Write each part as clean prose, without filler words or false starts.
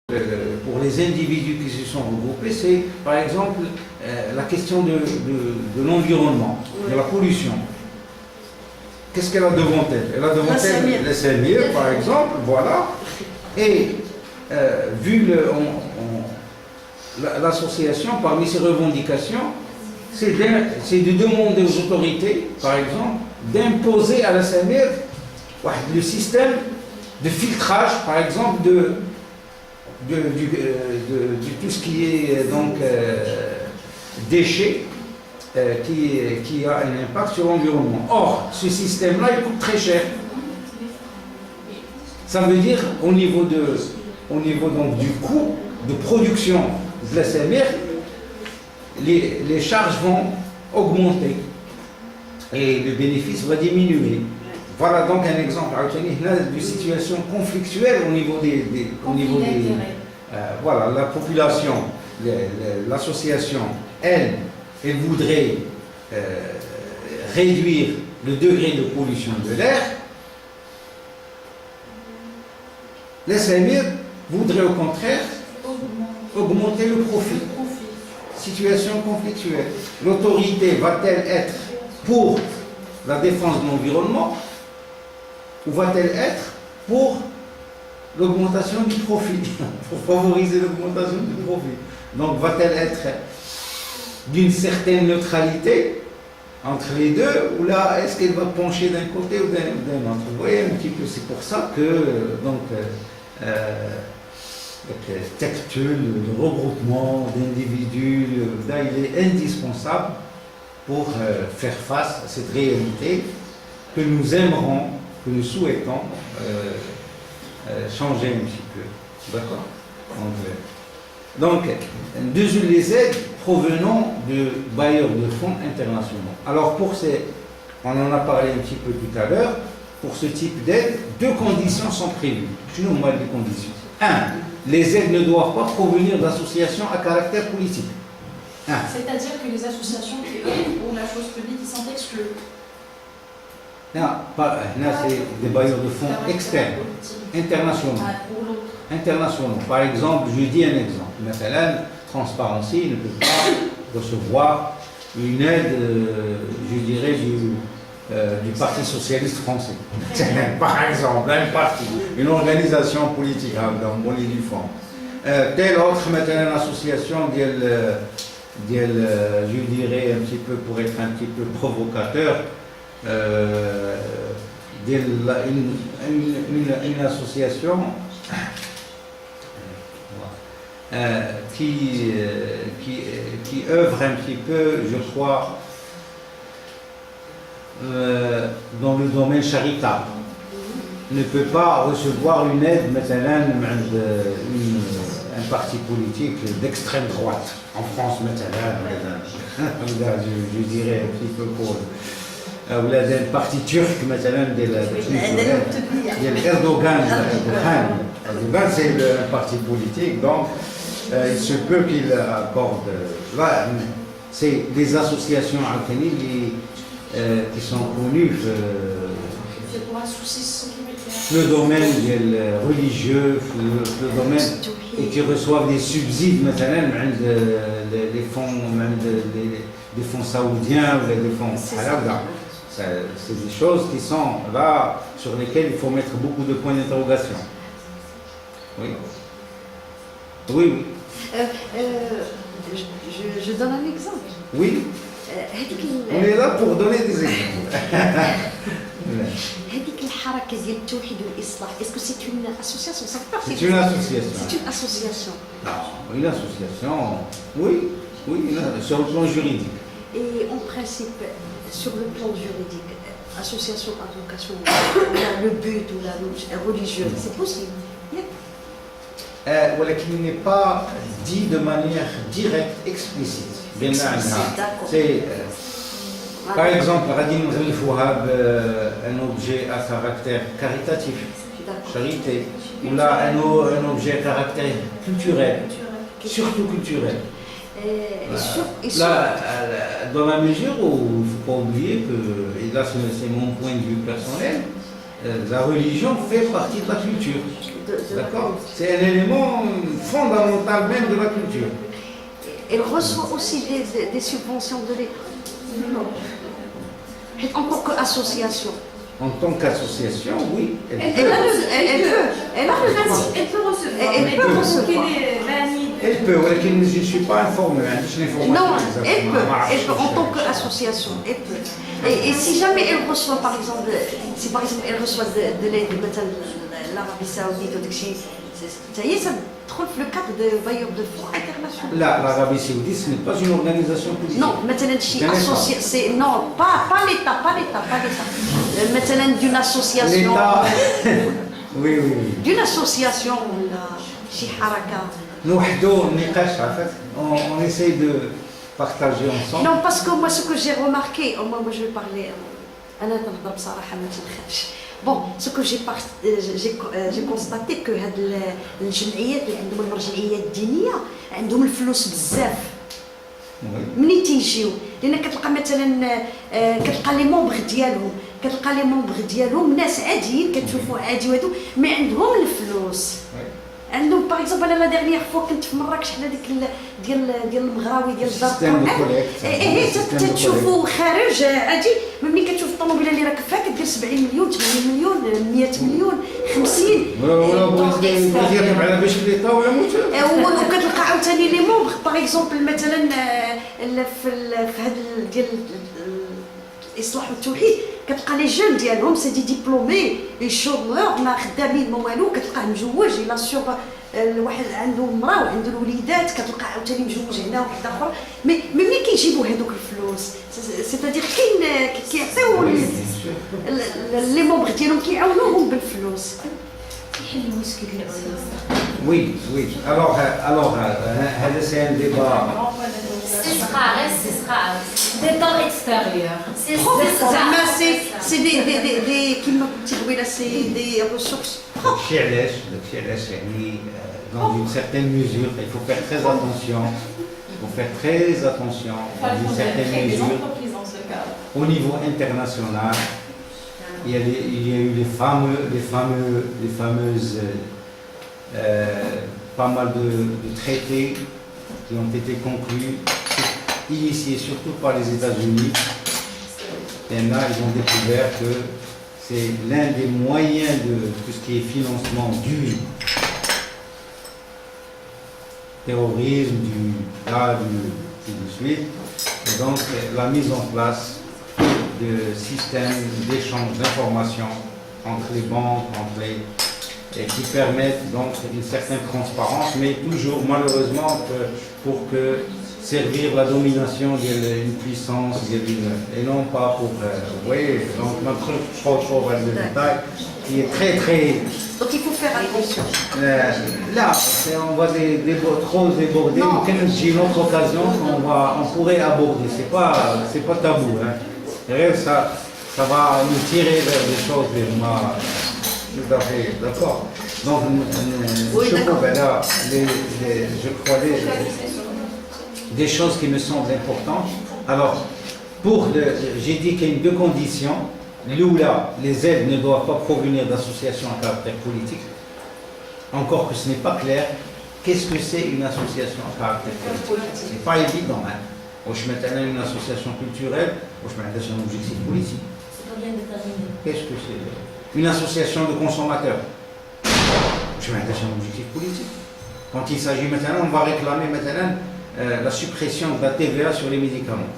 pour les individus qui se sont regroupés, c'est par exemple la question de l'environnement, de la pollution. Qu'est-ce qu'elle a devant elle? Elle a devant elle les Samir, par exemple, voilà. Et vu l'association, parmi ses revendications, c'est de demander aux autorités, par exemple, d'imposer à la Samir le système de filtrage, par exemple, de tout ce qui est donc déchets qui a un impact sur l'environnement. Or, ce système-là, il coûte très cher. Ça veut dire, au niveau donc, du coût de production de la SMR, les charges vont augmenter et le bénéfice va diminuer. Voilà donc un exemple de situation conflictuelle au niveau voilà, la population, l'association, elle voudrait réduire le degré de pollution de l'air. Les Samir voudraient au contraire augmenter le profit. Situation conflictuelle. L'autorité va-t-elle être pour la défense de l'environnement ou va-t-elle être pour l'augmentation du profit, pour favoriser l'augmentation du profit? Donc va-t-elle être d'une certaine neutralité entre les deux, ou là est-ce qu'elle va pencher d'un côté ou d'un autre? Vous voyez un petit peu, c'est pour ça que donc le regroupement d'individus, là, il est indispensable pour faire face à cette réalité que nous aimerons, que nous souhaitons changer un petit peu. D'accord? Donc, les aides provenant de bailleurs de fonds internationaux. Alors, on en a parlé un petit peu tout à l'heure, pour ce type d'aide, deux conditions sont prévues. Je vous demande les conditions. 1. Les aides ne doivent pas provenir d'associations à caractère politique. C'est-à-dire que les associations qui œuvrent pour la chose publique, ils sont exclus. Là, c'est des bailleurs de fonds externes, internationaux. Internationaux. Par exemple, je dis un exemple. Maintenant, Transparency ne peut pas recevoir une aide, je dirais, du Parti Socialiste Français. Par exemple, un parti, une organisation politique dans mon du fond. Telle autre, maintenant, association, je dirais un petit peu, pour être un petit peu provocateur, une association qui œuvre un petit peu, je crois, dans le domaine charitable, ne peut pas recevoir une aide, maintenant, un parti politique d'extrême droite. En France, maintenant, je dirais un petit peu pour un parti turc, maintenant, Erdogan. Erdogan, c'est un parti politique, donc il se peut qu'il accorde. Là, c'est des associations qui sont connues. C'est pour un souci le domaine religieux, le domaine, et qui reçoivent des subsides, maintenant, des fonds saoudiens ou des fonds arabes. C'est des choses qui sont là, sur lesquelles il faut mettre beaucoup de points d'interrogation. Oui. Oui, oui. Je donne un exemple. Oui. On est là pour donner des exemples. Est-ce que c'est une association? C'est une association. C'est une association. Non, une association, oui, sur le plan juridique. Et en principe, sur le plan juridique, association à vocation, le but ou la religieuse, c'est possible. Il n'est pas dit de manière directe, explicite. C'est, par exemple, Radin Fouhab, un objet à caractère caritatif, charité, ou là un objet à caractère culturel, surtout culturel. Là, dans la mesure où il ne faut pas oublier que, et là c'est mon point de vue personnel, la religion fait partie de la culture. D'accord? C'est un élément la culture. Elle reçoit aussi des subventions de l'État. Non. En tant qu'association. En tant qu'association, oui, elle Elle peut. a le droit. Elle peut recevoir. Elle peut mais recevoir. qu'il est valide. Elle peut, ولكن je ne suis pas informé, hein, je n'ai pas Non, l'information elle exactement. peut, en tant qu'association, elle peut. Et si jamais elle reçoit, par exemple, si par exemple elle reçoit de l'aide, مثلا l'Arabie Saoudite ou des ça y est, ça trouve le cadre de bailleurs de fonds internationaux. Là, l'Arabie Saoudite, ce n'est pas une organisation politique. Non, مثلا شي Connais pas. association, non, pas l'État, مثلا d'une association. L'État. Oui, oui, oui. D'une association ولا شي حركة. نوحدوا النقاش عرفت. On essaye de partager ensemble. Non, parce que moi, ce que j'ai remarqué, moi je vais parler, أنا نهضر بصراحة ما تنخافش. Bon, ce que j'ai constaté que هاد الجمعيات اللي عندهم المرجعيات الدينية عندهم الفلوس بزاف. Oui. منين تيجيو؟ لأن كتلقى مثلا كتلقى لي مومبغ ديالهم ناس عاديين كتشوفوا عادي وهادو مي عندهم الفلوس. Oui. عندهم باغ اكزومبل انا لا ديرنيير فوا كنت في مراكش حنا ديك ديال المغراوي ديال دار Système de القرآن. collecte. ايه Système de تشوفوا خارج عادي ملي كتشوف الطوموبيله اللي راكب فيها كدير 70 مليون 80 مليون 100 مليون 50. ولا بغيت يركب على بشكليطه ولا موتور. وكتلقى عاوتاني لي مومبغ باغ اكزومبل مثلا في هذا ديال الاصلاح والتوحيد كتلقى لي جون ديالهم سي دي ديبلومي لي شومور ما خدامين ما والو كتلقاه مجوج الى سيغ الواحد عنده مراه وعنده الوليدات كتلقى عاوتاني مجوج هنا وواحد اخر مي ملي كيجيبوا هذوك الفلوس سيتادير كيعطيو لي مومبغ ديالهم كيعاونوهم بالفلوس. Oui, oui. Alors, هذا c'est un débat. Ce sera des temps extérieurs. زعما سي دي كيما قلتي قبيله سي دي ريسورس. داكشي علاش يعني dans une certaine mesure, il faut faire très attention. Il faut faire très attention Enfin, dans une certaine des mesure. entreprises dans ce cas. Au niveau international, il y a eu les fameuses pas mal de traités qui ont été conclus, initiés surtout par les États-Unis. Et là, ils ont découvert que c'est l'un des moyens de tout ce qui est financement du terrorisme, et de suite. Et donc, la mise en place de systèmes d'échange d'informations entre les banques, et qui permettent donc une certaine transparence, mais toujours malheureusement pour que servir la domination d'une puissance et non pas pour vous voyez donc notre trop de détails qui est très Donc il faut faire attention. là on va trop déborder Non. j'ai une autre occasion on pourrait aborder c'est pas tabou hein. Derrière, ça va nous tirer vers des choses tout à fait d'accord. Donc Oui, d'accord. je crois des choses qui me semblent importantes. Alors, j'ai dit qu'il y a deux conditions. Là, les aides ne doivent pas provenir d'associations à caractère politique. Encore que ce n'est pas clair. Qu'est-ce que c'est une association à caractère politique? Ce n'est pas évident. Hein. Je mets une association culturelle, je mets un objectif politique. Qu'est-ce que c'est? Une association de consommateurs. Je mets un objectif politique. Quand il s'agit maintenant, on va réclamer maintenant la suppression de la TVA sur les médicaments.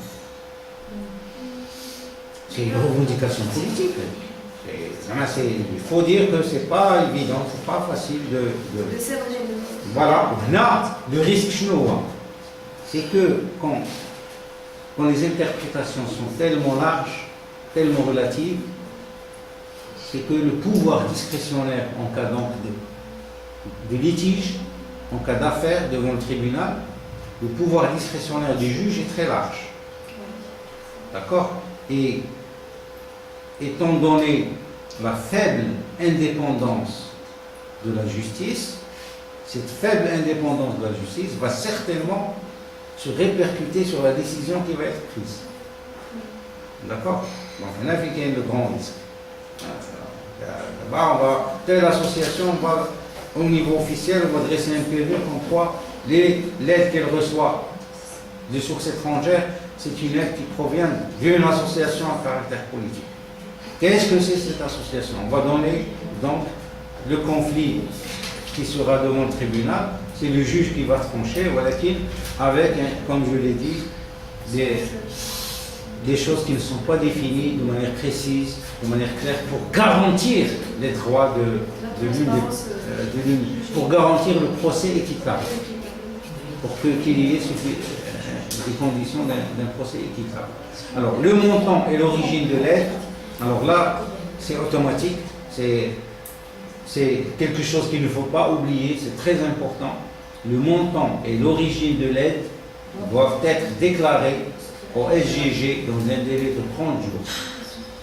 C'est une revendication politique. Il faut dire que ce n'est pas évident, ce n'est pas facile de... Voilà, là, le risque chinois, c'est que quand les interprétations sont tellement larges, tellement relatives, c'est que le pouvoir discrétionnaire en cas donc de litige, en cas d'affaire devant le tribunal, le pouvoir discrétionnaire du juge est très large. D'accord? Et étant donné la faible indépendance de la justice, cette faible indépendance de la justice va certainement se répercuter sur la décision qui va être prise. D'accord? Donc, on a vu qu'il y a le grand risque. Telle association, au niveau officiel, on va dresser un PV comme quoi l'aide qu'elle reçoit de sources étrangères, c'est une aide qui provient d'une association à caractère politique. Qu'est-ce que c'est cette association? On va donner donc le conflit qui sera devant le tribunal, c'est le juge qui va trancher, voilà, avec, comme je l'ai dit, des choses qui ne sont pas définies de manière précise, de manière claire, pour garantir les droits de l'une, pour garantir le procès équitable, pour qu'il y ait des conditions d'un procès équitable. Alors, le montant et l'origine de l'aide, alors là, c'est automatique, c'est quelque chose qu'il ne faut pas oublier, c'est très important. Le montant et l'origine de l'aide doivent être déclarés au SGG dans un délai de 30 jours,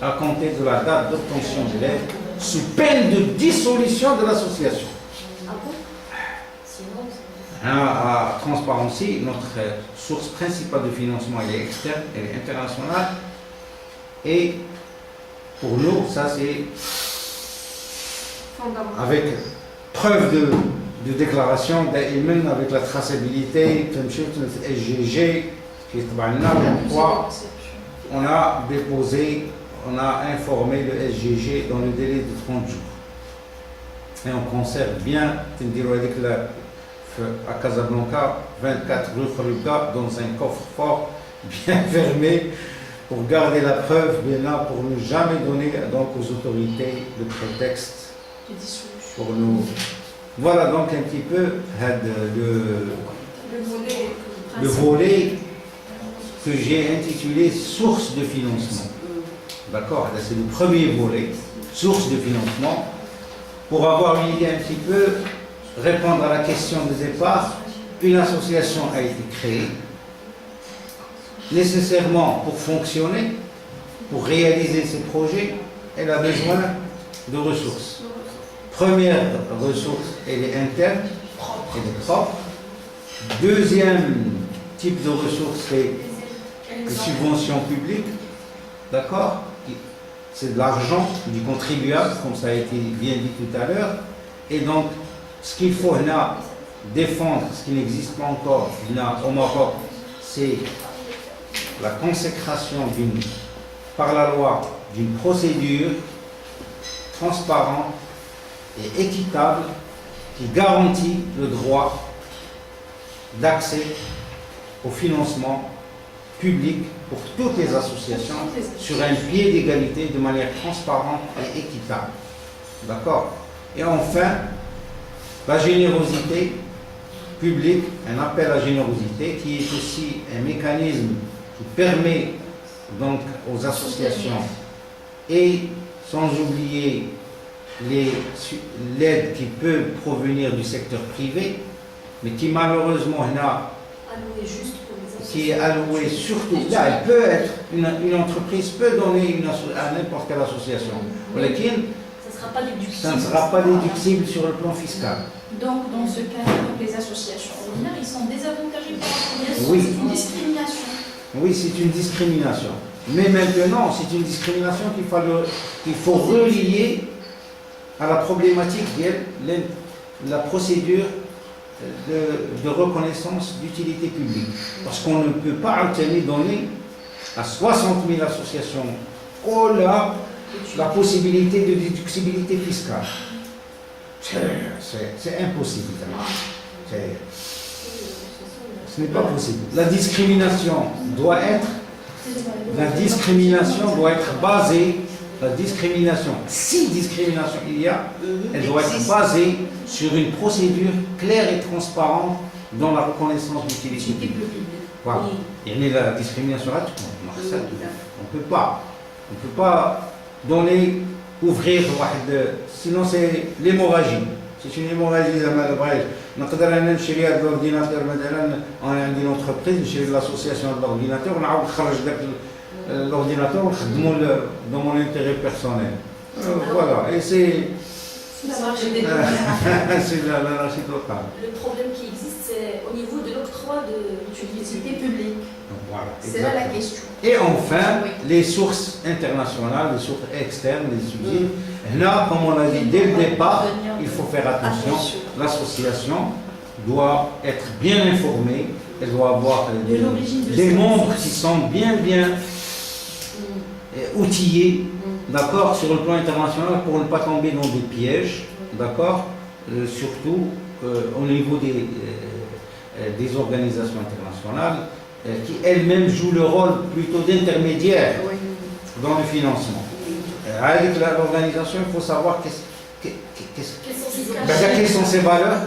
à compter de la date d'obtention de l'aide, sous peine de dissolution de l'association. À Transparency, notre source principale de financement elle est externe, elle est internationale, et pour nous, ça c'est avec preuve de déclaration, même avec la traçabilité, SGG, on a déposé, on a informé le SGG dans le délai de 30 jours. Et on conserve bien, à Casablanca, 24 rue Khalifa, dans un coffre-fort bien fermé, pour garder la preuve, bien là, pour ne jamais donner donc aux autorités le prétexte pour nous. Voilà donc un petit peu le volet que j'ai intitulé source de financement. D'accord? C'est le premier volet, source de financement. Pour avoir une idée un petit peu, répondre à la question de départ, une association a été créée. Nécessairement, pour fonctionner, pour réaliser ses projets, elle a besoin de ressources. Première ressource, elle est interne, elle est propre. Deuxième type de ressource, c'est les subventions publiques. D'accord? C'est de l'argent du contribuable, comme ça a été bien dit tout à l'heure. Et donc, ce qu'il faut là, défendre, ce qui n'existe pas encore là, au Maroc, c'est la consécration par la loi d'une procédure transparente et équitable qui garantit le droit d'accès au financement public pour toutes les associations sur un pied d'égalité de manière transparente et équitable. D'accord? Et enfin, la générosité publique, un appel à générosité qui est aussi un mécanisme qui permet donc aux associations, et sans oublier l'aide qui peut provenir du secteur privé, mais qui malheureusement qui est allouée surtout là, elle peut être, une entreprise peut donner à n'importe quelle association. Ça ne sera pas déductible sur le plan fiscal. Donc, dans ce cas, les associations ordinaires, ils sont désavantagés par rapport à oui. C'est une discrimination. Oui, c'est une discrimination. Mais maintenant, c'est une discrimination qu'il faut relier à la problématique de la procédure de reconnaissance d'utilité publique. Parce qu'on ne peut pas donner à 60 000 associations la possibilité de déductibilité fiscale. C'est impossible. Ce n'est pas possible. La discrimination doit être basée, si discrimination il y a, elle doit être basée sur une procédure claire et transparente dans la reconnaissance d'utilité publique. Voilà. Il y a la discrimination là, on ne peut pas ouvrir, sinon c'est l'hémorragie. C'est une hémorragie de Malbrège. نقدر أنا نشري هذا الأورديناتور مثلا أنا عندي لونتربريز نشري لاسوسياسيون دو l'ordinateur ونعاود نخرج ذاك l'ordinateur ونخدمو dans mon intérêt personnel. Voilà, et c'est l'anarchie totale. Le problème qui existe, c'est au niveau de l'octroi de l'utilité publique. Voilà, c'est là la question. Et enfin, les sources internationales, les sources externes, les subsides. Là, comme on a dit dès le départ, il faut faire attention. l'association doit être bien informée, elle doit avoir De l'origine de des cette membres association. qui sont bien outillés, d'accord, sur le plan international pour ne pas tomber dans des pièges, d'accord, surtout au niveau des organisations internationales qui elles-mêmes jouent le rôle plutôt d'intermédiaire dans le financement. Avec l'organisation, il faut savoir quelles sont ses valeurs,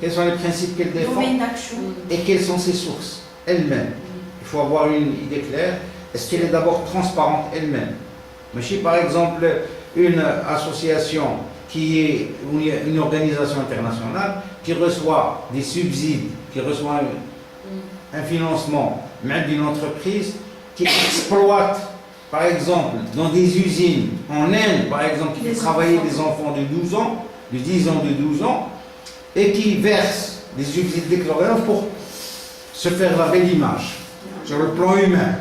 quels sont les principes qu'elle défend Domaine d'action. et quelles sont ses sources elles-mêmes. Il faut avoir une idée claire. Est-ce qu'elle est d'abord transparente elle-même? Mais si par exemple une association qui est une organisation internationale qui reçoit des subsides, qui reçoit un financement, même d'une entreprise qui exploite, par exemple, dans des usines en Inde, par exemple, qui fait travailler des enfants de 12 ans, de 10 ans, de 12 ans, et qui verse des subsides déclarés pour se faire la belle image sur le plan humain.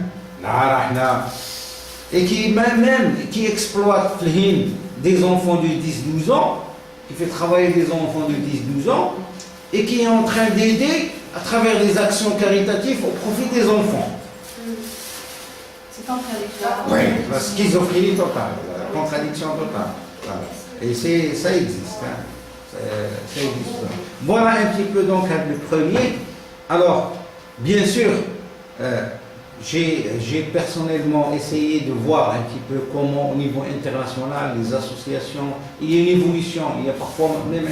Et qui même qui exploite des enfants de 10-12 ans, qui fait travailler des enfants de 10-12 ans, et qui est en train d'aider à travers des actions caritatives au profit des enfants. C'est contradictoire. Oui, la schizophrénie totale, la contradiction totale. Voilà. Et ça existe. Hein. Ça existe. Voilà un petit peu donc le premier. Alors, bien sûr, j'ai personnellement essayé de voir un petit peu comment au niveau international, les associations, il y a une évolution, il y a parfois même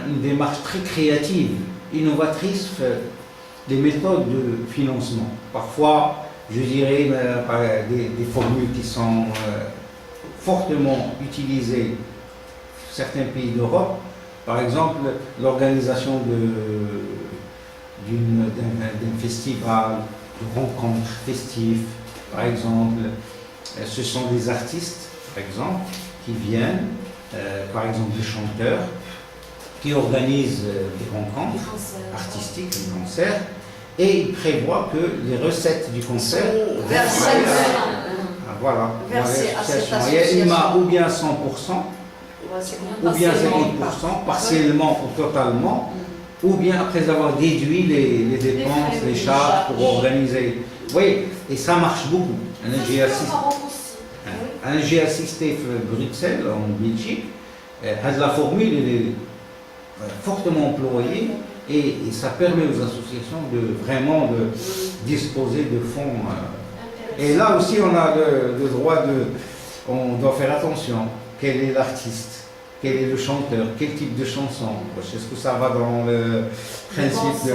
une démarche très créative, innovatrice des méthodes de financement. Parfois, je dirais, des formules qui sont fortement utilisées dans certains pays d'Europe. Par exemple, l'organisation d'un festival, de rencontres festives, par exemple. Ce sont des artistes, par exemple, qui viennent, par exemple des chanteurs, qui organisent des rencontres artistiques, des concerts, et ils prévoient que les recettes du concert voilà, il y a une marge ou bien 100%, ou bien 50%, partiellement ou totalement, ou bien après avoir déduit les dépenses, les charges pour organiser. Oui, et ça marche beaucoup. J'ai assisté à Bruxelles, en Belgique. La formule est fortement employée et ça permet aux associations de vraiment disposer de fonds. Et là aussi, on a le droit on doit faire attention. Quel est l'artiste? Quel est le chanteur? Quel type de chanson? Est-ce que ça va dans le principe,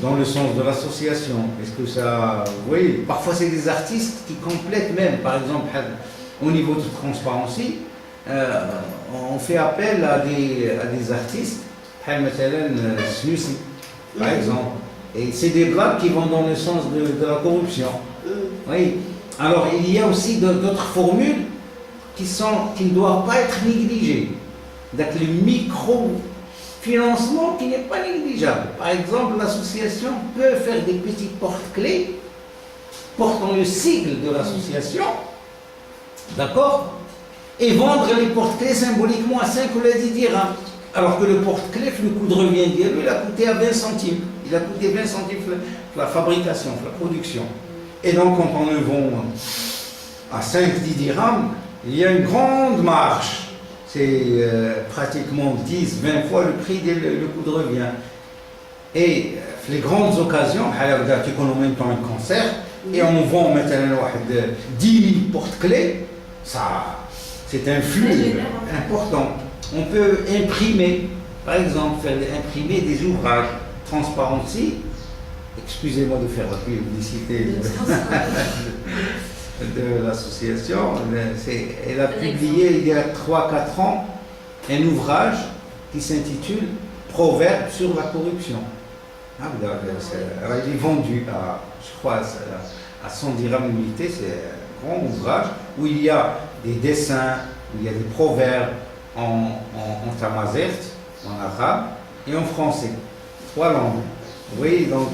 dans le sens de l'association? Est-ce que ça... Oui, parfois c'est des artistes qui complètent même, par exemple, au niveau de transparence, on fait appel à des artistes, par exemple. Et c'est des blagues qui vont dans le sens de la corruption. Oui. Alors, il y a aussi d'autres formules qui ne doivent pas être négligées. Donc, le micro-financement qui n'est pas négligeable. Par exemple, l'association peut faire des petits porte-clés portant le sigle de l'association, d'accord, et vendre les porte-clés symboliquement à 5 ou 10 dirhams. Alors que le porte-clés, le coût de revient lui, il a coûté à 20 centimes. Il a coûté 20 centimes la fabrication, la production. Et donc, quand on le vend à 5-10 dirhams, il y a une grande marge. C'est pratiquement 10-20 fois le prix le coût de revient. Et les grandes occasions, on en même temps un concert, et on vend maintenant 10 000 porte-clés, c'est un flux important. On peut imprimer, par exemple, imprimer des ouvrages transparency. Excusez-moi de faire la publicité de l'association. Elle a publié il y a 3-4 ans un ouvrage qui s'intitule Proverbes sur la corruption. Il est vendu à, je crois, à 100 dirhams l'unité. C'est un grand ouvrage où il y a des dessins, où il y a des proverbes en tamazert, en arabe et en français. 3 langues. Oui, donc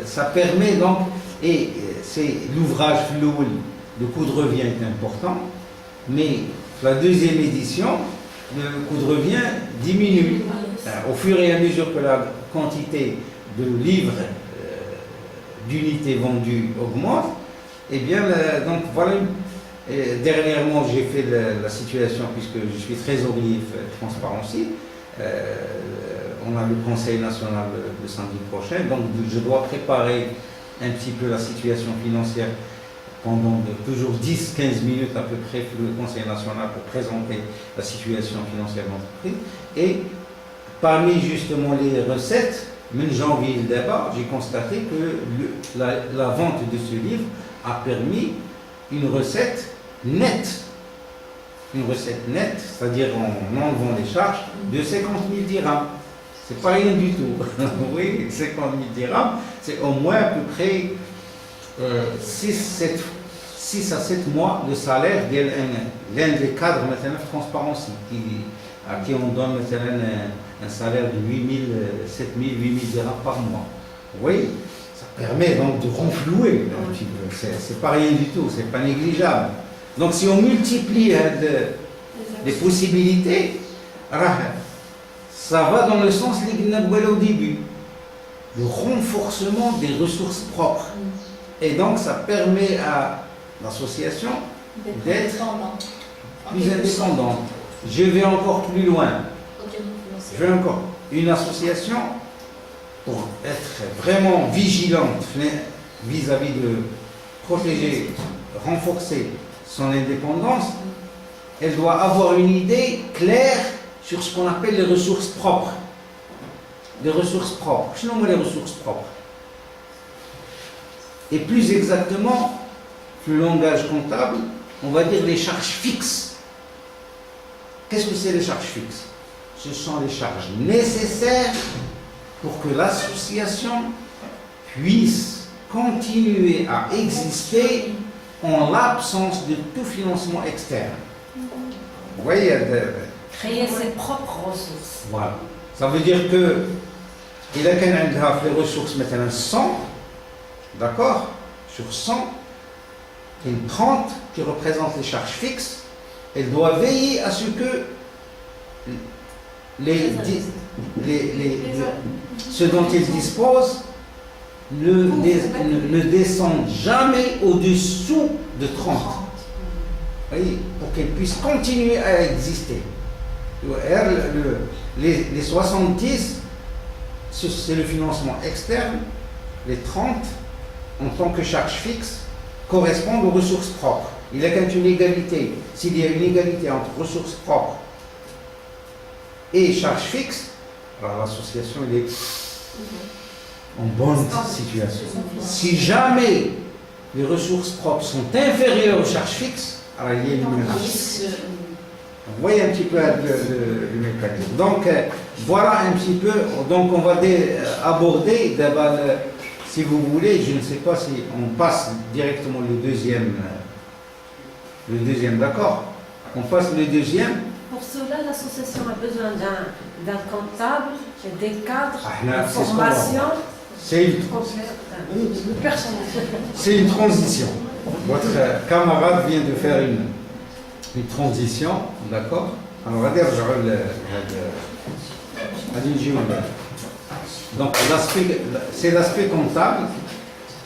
ça permet donc, et c'est l'ouvrage le coût de revient est important, mais la deuxième édition, le coût de revient diminue. Au fur et à mesure que la quantité de livres, d'unités vendues augmente, et bien, donc voilà. Et dernièrement, j'ai fait la situation, puisque je suis trésorier Transparency. On a le Conseil national le samedi prochain, donc je dois préparer un petit peu la situation financière pendant toujours 10-15 minutes à peu près pour le Conseil national pour présenter la situation financière de l'entreprise. Et parmi justement les recettes, même janvier d'abord, j'ai constaté que la vente de ce livre a permis une recette nette. Une recette nette, c'est-à-dire en enlevant les charges, de 50 000 dirhams. C'est pas rien du tout. Oui, 50 000 dirhams, c'est au moins à peu près 6 à 7 mois de salaire de l'un des cadres maintenant Transparency, à qui on donne maintenant un salaire de 8 000, 7 000, 8 000 dirhams par mois. Oui, ça permet donc de renflouer un petit peu. C'est pas rien du tout, c'est pas négligeable. Donc si on multiplie les possibilités, ça va dans le sens au début, le renforcement des ressources propres. Et donc ça permet à l'association d'être plus indépendante. Je vais encore plus loin. Je veux encore une association pour être vraiment vigilante vis-à-vis de protéger, renforcer son indépendance. Elle doit avoir une idée claire sur ce qu'on appelle les ressources propres. Les ressources propres. Je nomme les ressources propres. Et plus exactement, le langage comptable, on va dire les charges fixes. Qu'est-ce que c'est les charges fixes? Ce sont les charges nécessaires pour que l'association puisse continuer à exister en l'absence de tout financement externe. Vous voyez, Créer ses propres ressources. voilà. Ça veut dire que il a les ressources maintenant 100, d'accord? Sur 100, il y a une 30 qui représente les charges fixes. Elle doit veiller à ce que ce dont il dispose ne descende jamais au-dessous de 30. Oui, pour qu'elle puisse continuer à exister. Les 70, c'est le financement externe. Les 30, en tant que charge fixe, correspondent aux ressources propres. Il y a une égalité. S'il y a une égalité entre ressources propres et charges fixes, alors l'association est en bonne situation. Si jamais les ressources propres sont inférieures aux charges fixes, alors il y a une menace. Vous voyez un petit peu le mécanisme. Donc voilà un petit peu. Donc on va aborder d'abord, si vous voulez, je ne sais pas si on passe directement le deuxième, d'accord? On passe le deuxième. Pour cela, l'association a besoin d'un comptable, des cadres, de c'est ce qu'on formation. C'est une transition. Votre camarade vient de faire une transition, d'accord? Alors, donc, c'est l'aspect comptable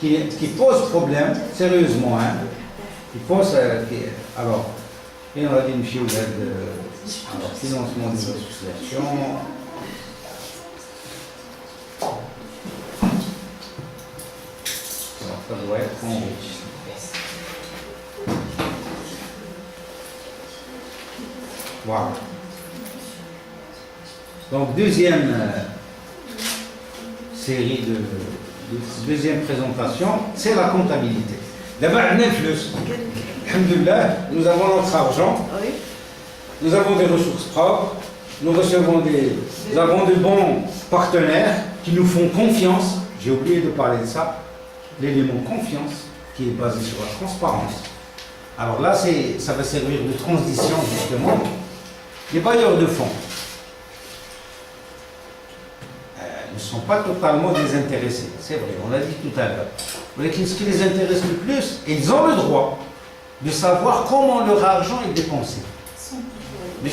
qui pose problème, sérieusement. Hein, qui pose. Alors, il y a une fille alors, financement des associations. Alors, ça doit être en haut. Voilà. Donc, deuxième série deuxième présentation, c'est la comptabilité. D'abord, alhamdoulilah, nous avons notre argent, nous avons des ressources propres, nous avons de bons partenaires qui nous font confiance. J'ai oublié de parler de ça, l'élément confiance qui est basé sur la transparence. Alors là, ça va servir de transition justement. Les bailleurs de fonds ne sont pas totalement désintéressés, c'est vrai, on l'a dit tout à l'heure. Mais ce qui les intéresse le plus, ils ont le droit de savoir comment leur argent est dépensé. Mais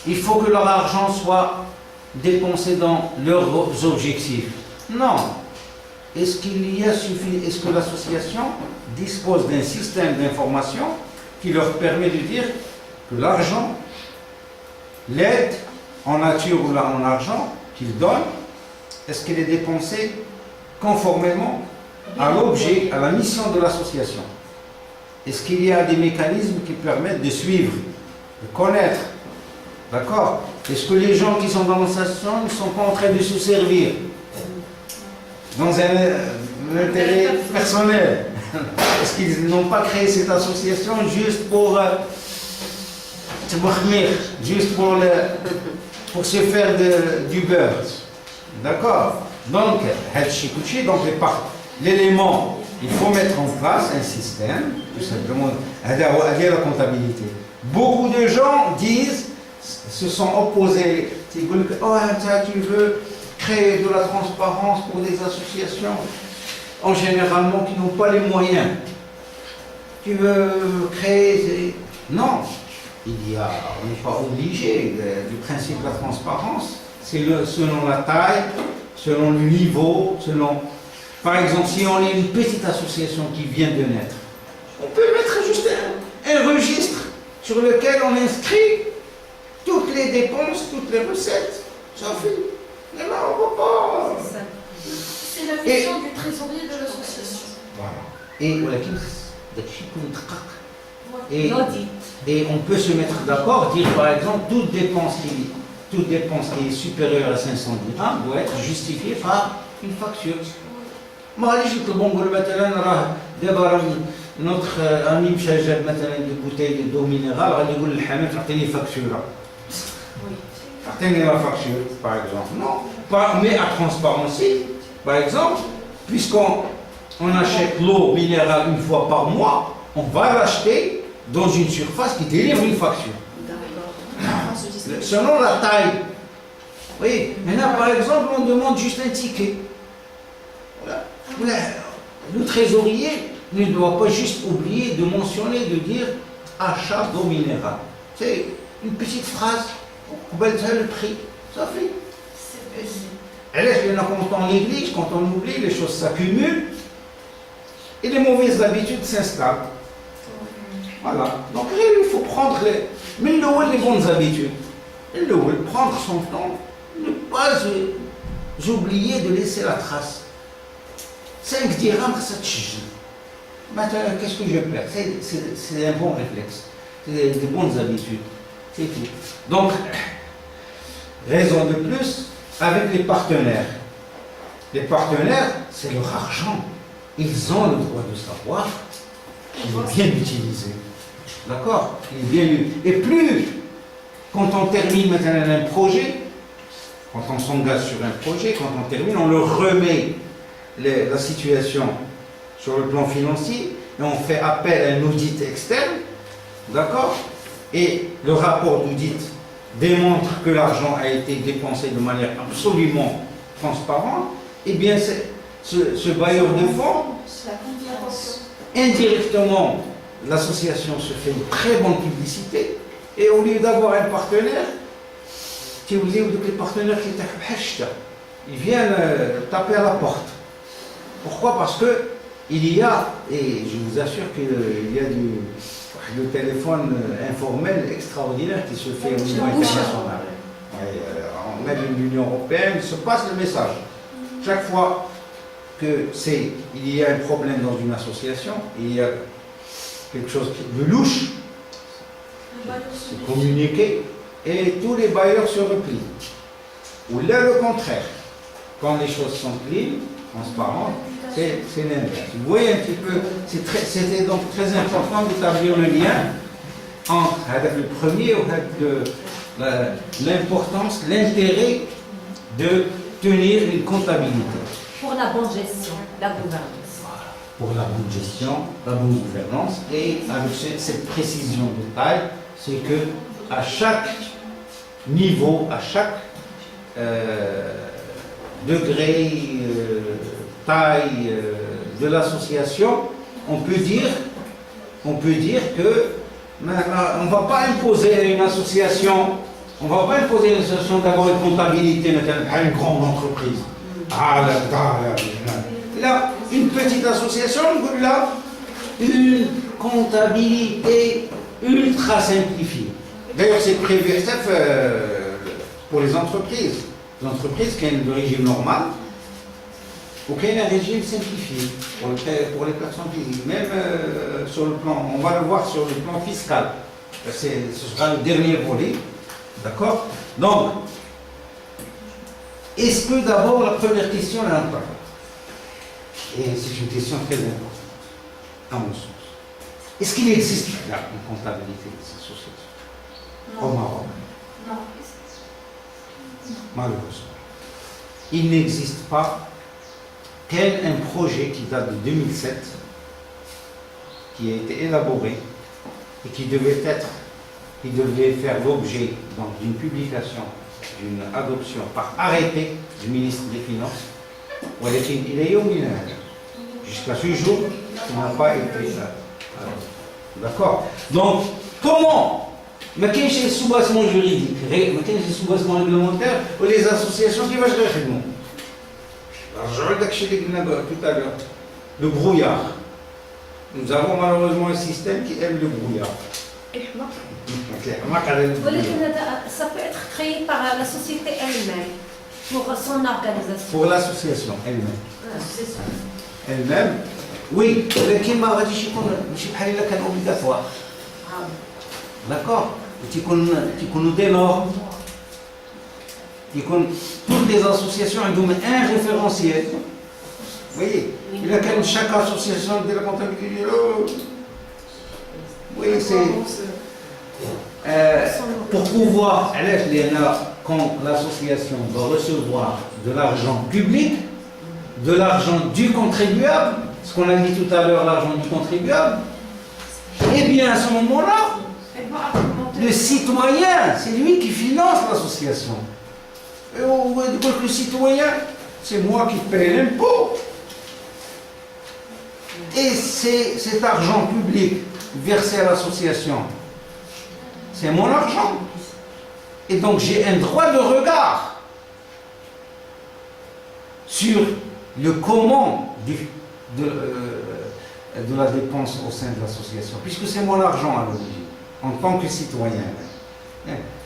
il faut que leur argent soit dépensé dans leurs objectifs. Non. Est-ce que l'association dispose d'un système d'information qui leur permet de dire que l'argent, l'aide en nature ou en argent qu'ils donnent, est-ce qu'elle est dépensée conformément à l'objet, à la mission de l'association? Est-ce qu'il y a des mécanismes qui permettent de suivre, de connaître? D'accord? Est-ce que les gens qui sont dans l'association ne sont pas en train de se servir dans un intérêt personnel? Est-ce qu'ils n'ont pas créé cette association juste pour se faire du beurre? D'accord? Donc, l'élément, il faut mettre en place un système, tout simplement, à la comptabilité. Beaucoup de gens se sont opposés. Ils disent, oh, tu veux créer de la transparence pour des associations, en généralement, qui n'ont pas les moyens. Tu veux créer... Non, on n'est pas obligé du principe de la transparence. C'est selon la taille, selon le niveau, Par exemple, si on est une petite association qui vient de naître, on peut mettre juste un registre sur lequel on inscrit toutes les dépenses, toutes les recettes. Ça fait. Mais là, on ne va pas. C'est la mission du trésorier de l'association. Voilà. Et on peut se mettre d'accord, dire par exemple, toute dépense qui est supérieure à 500 dirhams doit être justifiée par une facture. Notre ami مشجع مثلا des bouteilles d'eau minérale غادي يقول للحامل تعطيني فاكتوره. تعطيني la facture par exemple. Non, mais à transparency, par exemple, puisqu'on achète l'eau minérale une fois par mois, on va l'acheter dans une surface qui délivre une facture. Selon la taille. Oui, maintenant par exemple, on demande juste un ticket. Voilà. Le trésorier ne doit pas juste oublier de mentionner, de dire achat d'eau minérale. C'est une petite phrase, le prix, ça fait. Quand on néglige, quand on oublie, les choses s'accumulent et les mauvaises habitudes s'installent. Voilà. Donc il faut prendre les bonnes habitudes. Prendre son temps, ne pas oublier de laisser la trace. 5 dirhams, ça te chie. Maintenant, qu'est-ce que je perds? C'est un bon réflexe. C'est des bonnes habitudes. C'est tout. Donc, raison de plus, avec les partenaires. Les partenaires, c'est leur argent. Ils ont le droit de savoir qu'il est bien utilisé. D'accord? Il est bien lu. Et plus, quand on termine maintenant un projet, quand on s'engage sur un projet, quand on termine, on leur remet la situation sur le plan financier et on fait appel à un audit externe, d'accord? Et le rapport d'audit démontre que l'argent a été dépensé de manière absolument transparente. Eh bien, ce bailleur de fonds, indirectement, l'association se fait une très bonne publicité et au lieu d'avoir un partenaire, les partenaires qui étaient ils viennent taper à la porte. Pourquoi? Parce que il y a, et je vous assure qu'il y a du téléphone informel extraordinaire qui se fait au niveau international. Même l'Union européenne, il se passe le message. Chaque fois il y a un problème dans une association, il y a quelque chose de louche, c'est communiqué, et tous les bailleurs se replient. Ou là, le contraire. Quand les choses sont clean, transparentes, c'est l'inverse. Vous voyez un petit peu, c'était donc très important d'établir le lien entre le premier l'importance, l'intérêt de tenir une comptabilité. Pour la bonne gestion, la gouvernance. Pour la bonne gestion, la bonne gouvernance, et avec cette précision de taille, c'est que à chaque niveau, à chaque degré, taille de l'association, on peut dire que Mais on ne va pas imposer à une association, d'avoir une comptabilité, à une grande entreprise. Là, une petite association, là, une comptabilité ultra simplifiée. D'ailleurs, c'est prévu pour les entreprises. Les entreprises qui ont le régime normal, ou qui ont un régime simplifié pour les personnes physiques. Même sur le plan, on va le voir sur le plan fiscal. Ce sera le dernier volet. D'accord? Donc, est-ce que d'abord, la première question est importante? Et c'est une question très importante, à mon sens. Est-ce qu'il existe là une comptabilité de ces sociétés au Maroc? Non. Malheureusement. Il n'existe pas qu'un projet qui date de 2007, qui a été élaboré et qui devait faire l'objet d'une publication, d'une adoption par arrêté du ministre des Finances. Jusqu'à ce jour, il n'a pas été là. D'accord? Donc, comment? Mais quel est le soubassement juridique, quel est le soubassement réglementaire ou les associations qui vont gérer le monde? Alors, je regarde chez les tout à l'heure, le brouillard. Nous avons malheureusement un système qui aime le brouillard. Ça peut être créé par la société elle-même, pour son organisation. Pour l'association elle-même. Elle-même, oui, mais qui m'a dit que c'est obligatoire. D'accord? Il y a des normes. Toutes les associations ont un référentiel. Vous voyez? Il y a chaque association de la comptabilité. Oui, c'est. Pour pouvoir, quand l'association doit recevoir de l'argent public, de l'argent du contribuable, ce qu'on a dit tout à l'heure, l'argent du contribuable, eh bien à ce moment-là, le citoyen, c'est lui qui finance l'association. Et le citoyen, c'est moi qui paye l'impôt. Et c'est cet argent public versé à l'association, c'est mon argent. Et donc j'ai un droit de regard sur le comment de la dépense au sein de l'association, puisque c'est mon argent à l'origine, en tant que citoyen.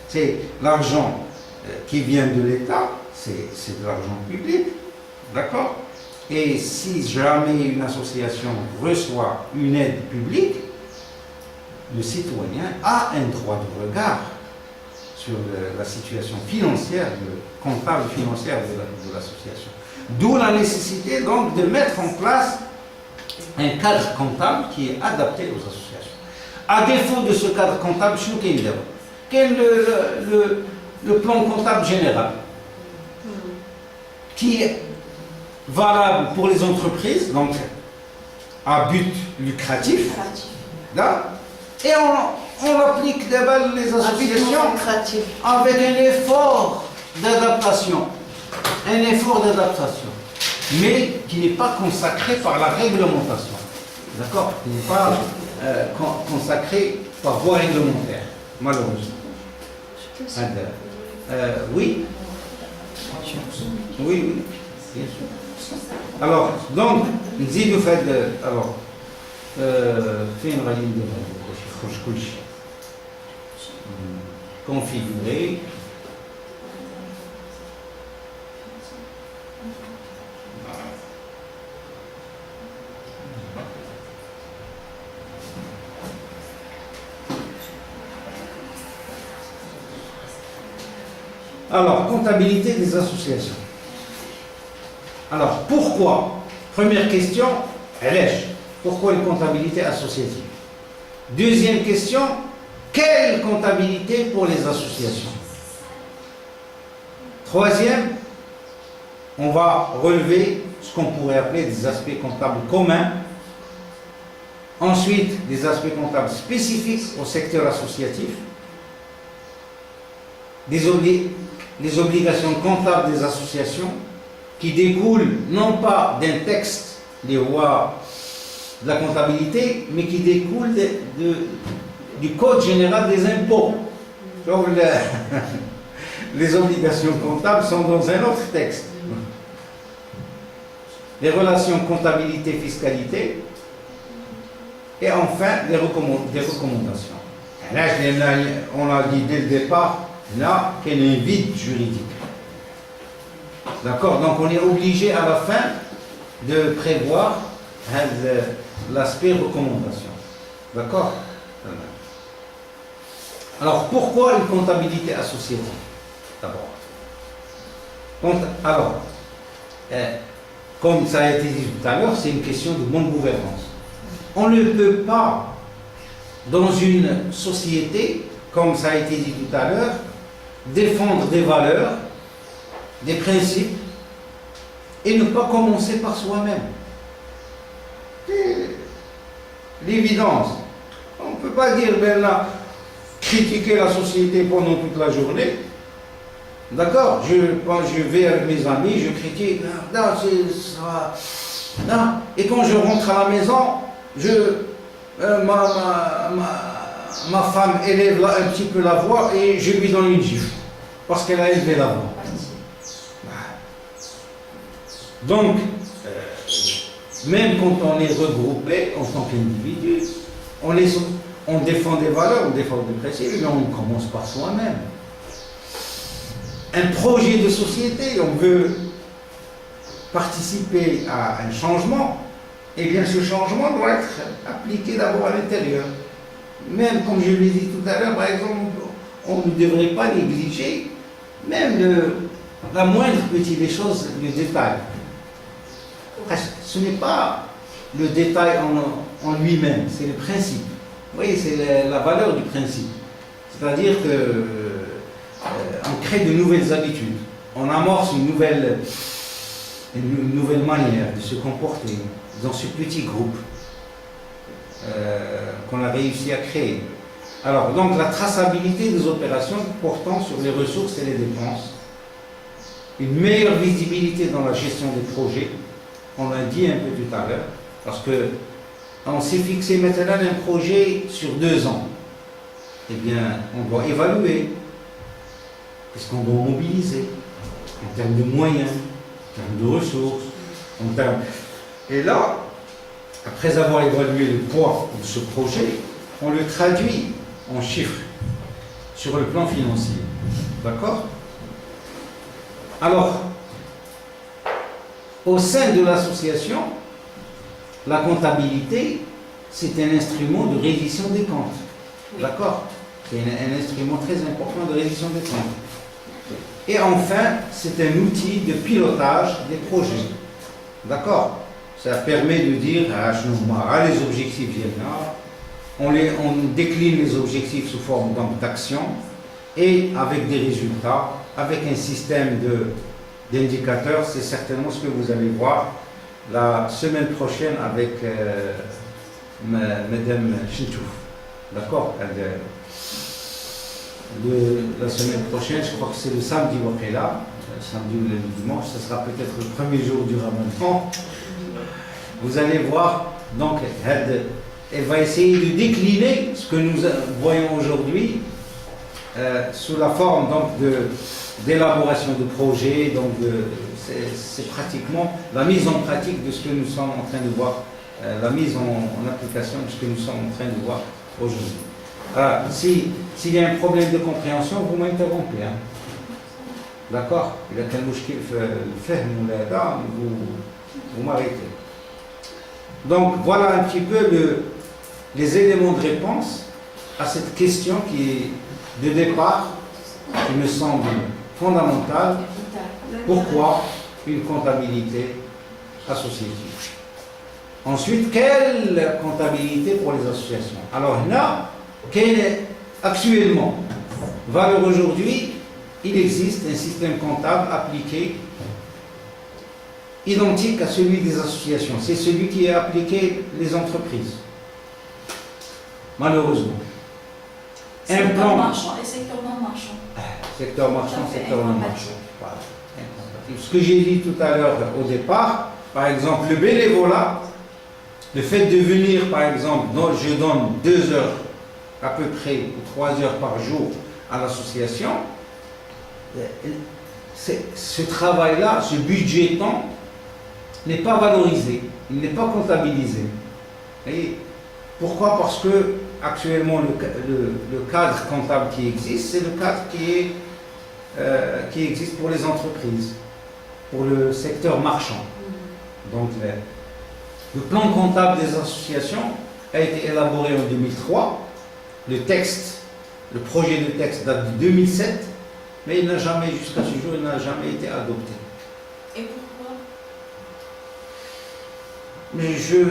C'est l'argent qui vient de l'État, c'est de l'argent public, d'accord? Et si jamais une association reçoit une aide publique, le citoyen a un droit de regard sur la situation financière, comptable financière de l'association. D'où la nécessité donc de mettre en place un cadre comptable qui est adapté aux associations. À défaut de ce cadre comptable, quel est le plan comptable général qui est valable pour les entreprises, donc à but lucratif, là, et on applique d'abord les associations avec un effort d'adaptation, mais qui n'est pas consacré par la réglementation, d'accord? Qui n'est pas consacré par voie réglementaire, malheureusement. Oui. Oui, bien sûr. Alors, donc, نزيد في هذا alors فين غادي ندير يخرج كلشي configurer alors comptabilité des associations. Alors, pourquoi? Première question, pourquoi une comptabilité associative? Deuxième question, quelle comptabilité pour les associations? Troisième, on va relever ce qu'on pourrait appeler des aspects comptables communs. Ensuite, des aspects comptables spécifiques au secteur associatif. Les obligations comptables des associations qui découlent non pas d'un texte, des lois de la comptabilité, mais qui découlent du Code général des impôts. Donc, les obligations comptables sont dans un autre texte. Les relations comptabilité-fiscalité et enfin des recommandations. Et là, on a dit dès le départ, là, qu'il y a un vide juridique. D'accord? Donc on est obligé à la fin de prévoir l'aspect recommandation. D'accord? Alors pourquoi une comptabilité associative? D'abord. Alors, comme ça a été dit tout à l'heure, c'est une question de bonne gouvernance. On ne peut pas, dans une société, comme ça a été dit tout à l'heure, défendre des valeurs, des principes, et ne pas commencer par soi-même. C'est l'évidence. On ne peut pas dire, ben là, critiquer la société pendant toute la journée. D'accord, quand je vais avec mes amis, je critique, non, ça, non. Et quand je rentre à la maison, ma femme élève un petit peu la voix et je lui donne une gifle, parce qu'elle a élevé la voix. Donc, même quand on est regroupé en tant qu'individu, on défend des valeurs, on défend des principes, mais on commence par soi-même. Un projet de société, on veut participer à un changement, et bien ce changement doit être appliqué d'abord à l'intérieur. Même comme je l'ai dit tout à l'heure, par exemple, on ne devrait pas négliger même la moindre petite des choses, le détail. Ce n'est pas le détail en lui-même, c'est le principe. Vous voyez, c'est la valeur du principe. C'est-à-dire que on crée de nouvelles habitudes, on amorce une nouvelle manière de se comporter dans ce petit groupe qu'on a réussi à créer. Alors, donc la traçabilité des opérations portant sur les ressources et les dépenses, une meilleure visibilité dans la gestion des projets, on l'a dit un peu tout à l'heure, parce que on s'est fixé maintenant un projet sur 2 ans. Eh bien, on doit évaluer. Qu'est-ce qu'on doit mobiliser en termes de moyens, en termes de ressources, Et là, après avoir évalué le poids de ce projet, on le traduit en chiffres sur le plan financier. D'accord? Alors, au sein de l'association, la comptabilité, c'est un instrument de reddition des comptes. D'accord? C'est un instrument très important de reddition des comptes. Et enfin, c'est un outil de pilotage des projets. D'accord? Ça permet de dire, les objectifs viennent là, on décline les objectifs sous forme d'actions et avec des résultats, avec un système d'indicateurs. C'est certainement ce que vous allez voir la semaine prochaine avec Madame Chintouf. D'accord? La semaine prochaine, je crois que c'est le samedi après là, samedi ou le dimanche, ce sera peut-être le premier jour du Ramadan. Vous allez voir, donc, elle va essayer de décliner ce que nous voyons aujourd'hui sous la forme d'élaboration de projets. Donc, c'est pratiquement la mise en pratique de ce que nous sommes en train de voir, la mise en application de ce que nous sommes en train de voir aujourd'hui. Alors, s'il y a un problème de compréhension, vous m'interrompez. Hein. D'accord? Il y a quel mouchkil fait, vous m'arrêtez. Donc, voilà un petit peu les éléments de réponse à cette question qui est de départ, qui me semble fondamentale. Pourquoi une comptabilité associative? Ensuite, quelle comptabilité pour les associations? Alors là, actuellement, valeur aujourd'hui, il existe un système comptable appliqué identique à celui des associations. C'est celui qui est appliqué les entreprises. Malheureusement. Secteur marchand et secteur non marchand. Secteur marchand, secteur non marchand. Voilà. Ce que j'ai dit tout à l'heure au départ, par exemple, le bénévolat, le fait de venir, par exemple, je donne 2 heures à peu près 3 heures par jour à l'association, ce travail-là, ce budget-temps, n'est pas valorisé, il n'est pas comptabilisé. Et pourquoi? Parce que actuellement le cadre comptable qui existe, c'est le cadre qui existe pour les entreprises, pour le secteur marchand. Donc le plan comptable des associations a été élaboré en 2003. Le projet de texte date de 2007, mais il n'a jamais, jusqu'à ce jour, il n'a jamais été adopté. Et pourquoi? Mais je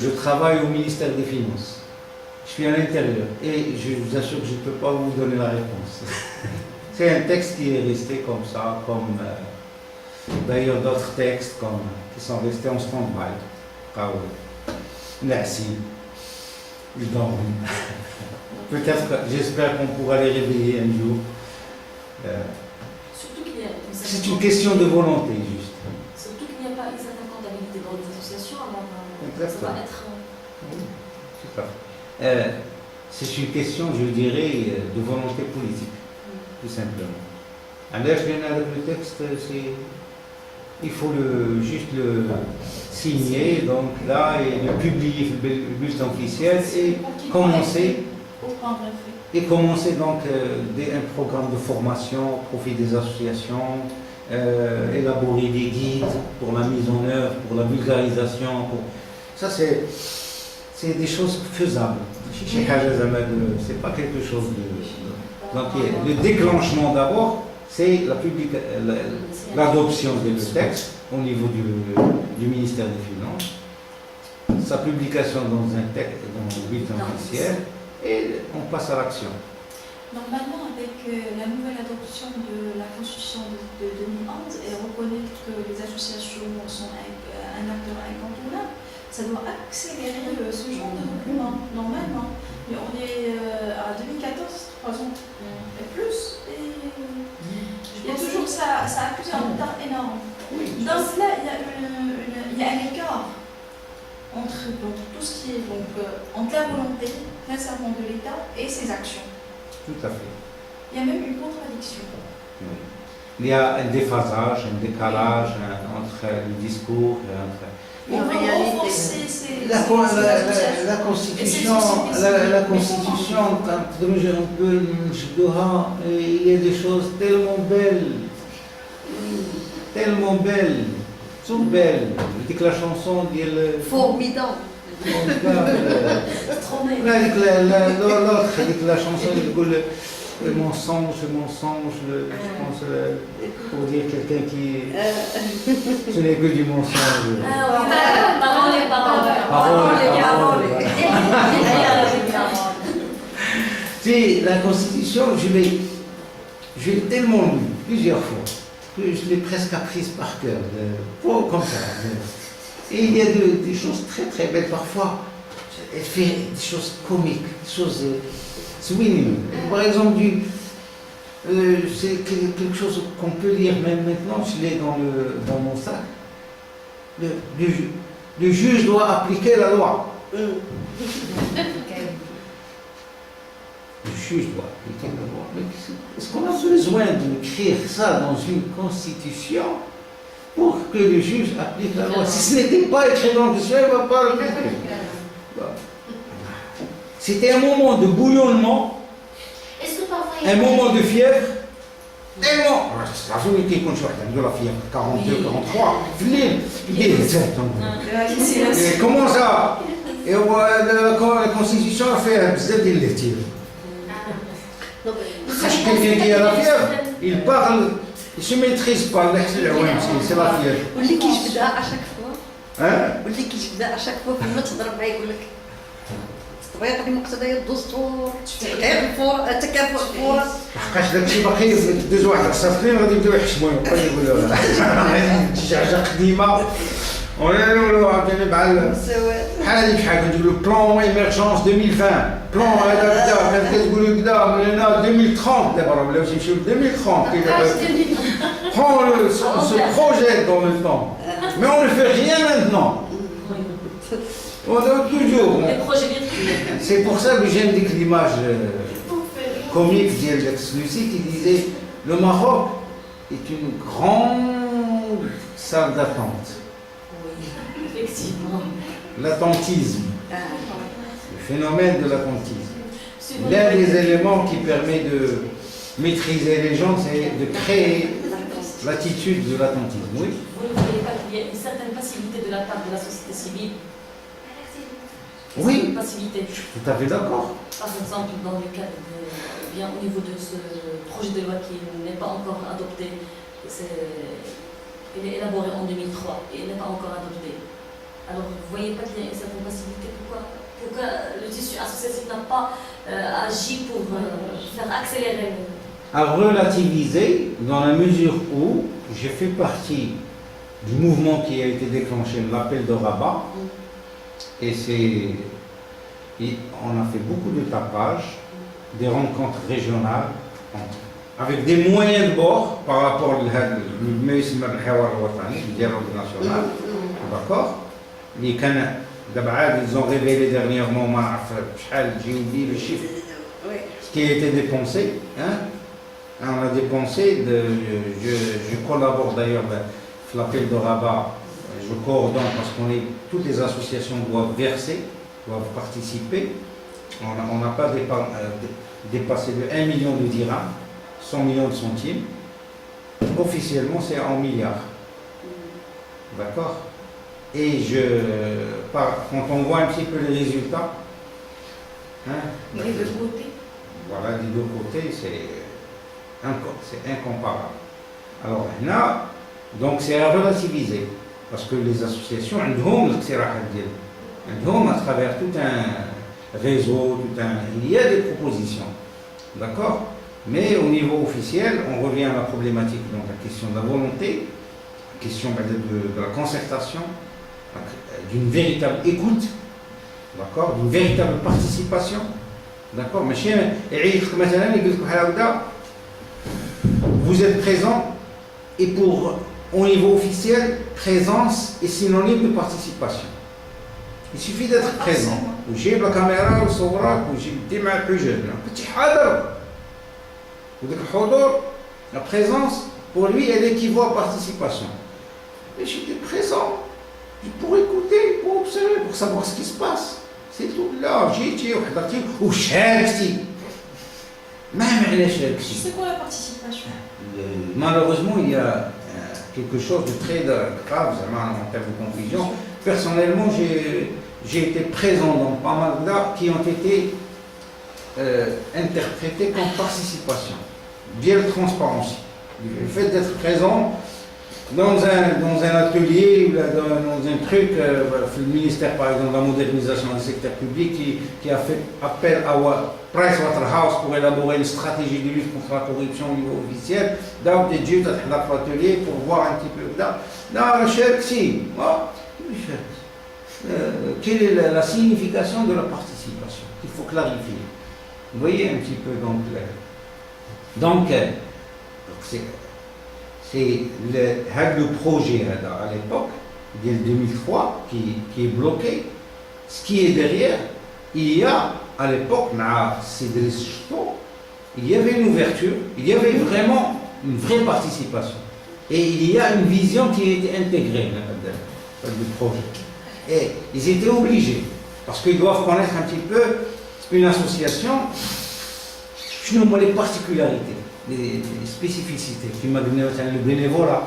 travaille au ministère des Finances. Je suis à l'intérieur et je vous assure que je ne peux pas vous donner la réponse. C'est un texte qui est resté comme ça, comme d'ailleurs d'autres textes qui sont restés en stand-by. Merci. Ils dorment. Peut-être, j'espère qu'on pourra les réveiller un jour. Surtout qu'il y a C'est une question de volonté, juste. Surtout qu'il n'y a pas une certaine comptabilité dans les associations, alors ça va être. Oui, tout à fait. C'est une question, je dirais, de volonté politique, tout simplement. Alors, le texte, il faut juste le signer, donc là, et le publier le bulletin officiel et commencer donc un programme de formation au profit des associations, élaborer des guides pour la mise en œuvre, pour la vulgarisation. Ça, c'est des choses faisables. C'est pas quelque chose de. Donc, le déclenchement d'abord, c'est l'adoption de ce texte au niveau du ministère des Finances, sa publication dans le bulletin officiel, et on passe à l'action. Normalement, avec la nouvelle adoption de la Constitution de 2011 et reconnaître que les associations sont un acteur incontournable, ça doit accélérer ce genre de document, normalement. Mais on est à 2014, 3 ans et plus, et il y a toujours ça accuse un retard énorme. Donc là, il y a un écart entre tout ce qui est entre la volonté nécessairement de l'État et ses actions. Tout à fait. Il y a même une contradiction. Oui. Il y a un déphasage, un décalage entre le discours et entre... On veut renforcer La Constitution, quand on regarde un peu il y a des choses tellement belles, tout belles. Je dis que la chanson dit Formidable. L'autre, la chanson, le mensonge, je pense, pour dire quelqu'un qui... Ce n'est que du mensonge. Si la Constitution, je l'ai tellement lu plusieurs fois, que je l'ai presque apprise par cœur, comme ça. Et il y a des choses très très belles parfois. Elle fait des choses comiques, des choses swing. Par exemple, c'est quelque chose qu'on peut lire même maintenant, je l'ai dans mon sac. Le juge doit appliquer la loi. Le juge doit appliquer la loi. Mais est-ce qu'on a besoin d'écrire ça dans une constitution pour que le juge applique la loi? Si ce n'était pas écrit dans la constitution, il ne va pas le faire. C'était un moment de bouillonnement, un moment de fièvre, tellement. Ça fait qu'il y de la fièvre, 42, 43, comment ça? Et la Constitution a fait un bzz de l'étire. Quelqu'un qui a la fièvre, il parle, il ne se maîtrise pas, c'est la fièvre. واللي كيجبدها à chaque fois. واللي كيجبدها à chaque fois فما تهضر معاه يقول لك الطريقه اللي مقتضيه الدستور تكافؤ الفرص. لحقاش داكشي باقي دوز واحد 10 سنين غادي يبداو يحشموا يقولوا شجاعه قديمه ونقولوا عاوتاني بحال شحال كنقولوا بلان ايمرجونس 2020 بلان هذا كذا كانت كتقولوا كذا من هنا 2030 دابا راه ولاو تيمشيو ل 2030 prend ce projet dans le temps mais on ne fait rien maintenant on donne toujours Les projets bien C'est pour ça que j'aime dire l'image comique d'Ex-Lucide qui disait le Maroc est une grande salle d'attente. Oui, effectivement. L'attentisme, le phénomène de l'attentisme. Suivant L'un les- des éléments qui permet de maîtriser les gens, c'est de créer l'attitude de l'attentisme. Oui. Vous ne voyez pas qu'il y a une certaine passivité de la part de la société civile? Oui. Une passivité. Je suis tout à fait d'accord. Par exemple, dans le cadre bien au niveau de ce projet de loi qui n'est pas encore adopté, il est élaboré en 2003 et il n'est pas encore adopté. Alors, vous ne voyez pas qu'il y a une certaine passivité? Pourquoi le tissu associatif n'a pas agi pour faire accélérer À relativiser dans la mesure où j'ai fait partie du mouvement qui a été déclenché, l'appel de Rabat, et on a fait beaucoup de tapage, des rencontres régionales, avec des moyens de bord par rapport au dialogue national, d'accord? Ils ont révélé dernièrement, j'ai oublié le chiffre, ce qui a été dépensé. Hein? On a dépensé, je collabore d'ailleurs avec l'appel de Rabat, je coordonne parce qu'on est, toutes les associations doivent verser, doivent participer. On n'a pas dépassé de 1 million de dirhams, 100 millions de centimes. Officiellement, c'est en milliards. D'accord? Et quand on voit un petit peu les résultats, hein, Les deux côtés. voilà, des deux côtés, c'est incomparable. Alors là, donc c'est à relativiser, parce que les associations, à travers tout un réseau, il y a des propositions, d'accord? Mais au niveau officiel, on revient à la problématique, donc la question de la volonté, la question de la concertation, d'une véritable écoute, d'accord? D'une véritable participation, d'accord? Vous êtes présent et au niveau officiel, présence est synonyme de participation. Il suffit d'être présent. J'ai la caméra, le صورك وجيب مع الحجاج. Petit حاضر. La présence, pour lui, elle équivaut à participation. Mais j'étais présent pour écouter, pour observer, pour savoir ce qui se passe. C'est tout. Là, j'ai وحضرتي وشاركتي. Même elle est شاركتي. C'est quoi la participation? Malheureusement, il y a quelque chose de très grave en termes de confusion. Personnellement, j'ai été présent dans pas mal d'actes qui ont été interprétés comme participation, bien transparence. Le fait d'être présent dans un atelier, dans un truc, le ministère par exemple de la modernisation du secteur public qui a fait appel à Pricewaterhouse pour élaborer une stratégie de lutte contre la corruption au niveau officiel. Donc, des dieux dans l'atelier pour voir un petit peu. Dans la chèque, si. Quelle est la signification de la participation? Il faut clarifier. Vous voyez un petit peu donc c'est le projet à l'époque, dès 2003, qui est bloqué. Ce qui est derrière, il y a à l'époque, il y avait une ouverture, il y avait vraiment une vraie participation. Et il y a une vision qui a été intégrée du projet. Et ils étaient obligés, parce qu'ils doivent connaître un petit peu une association, les particularités, les spécificités, le bénévolat,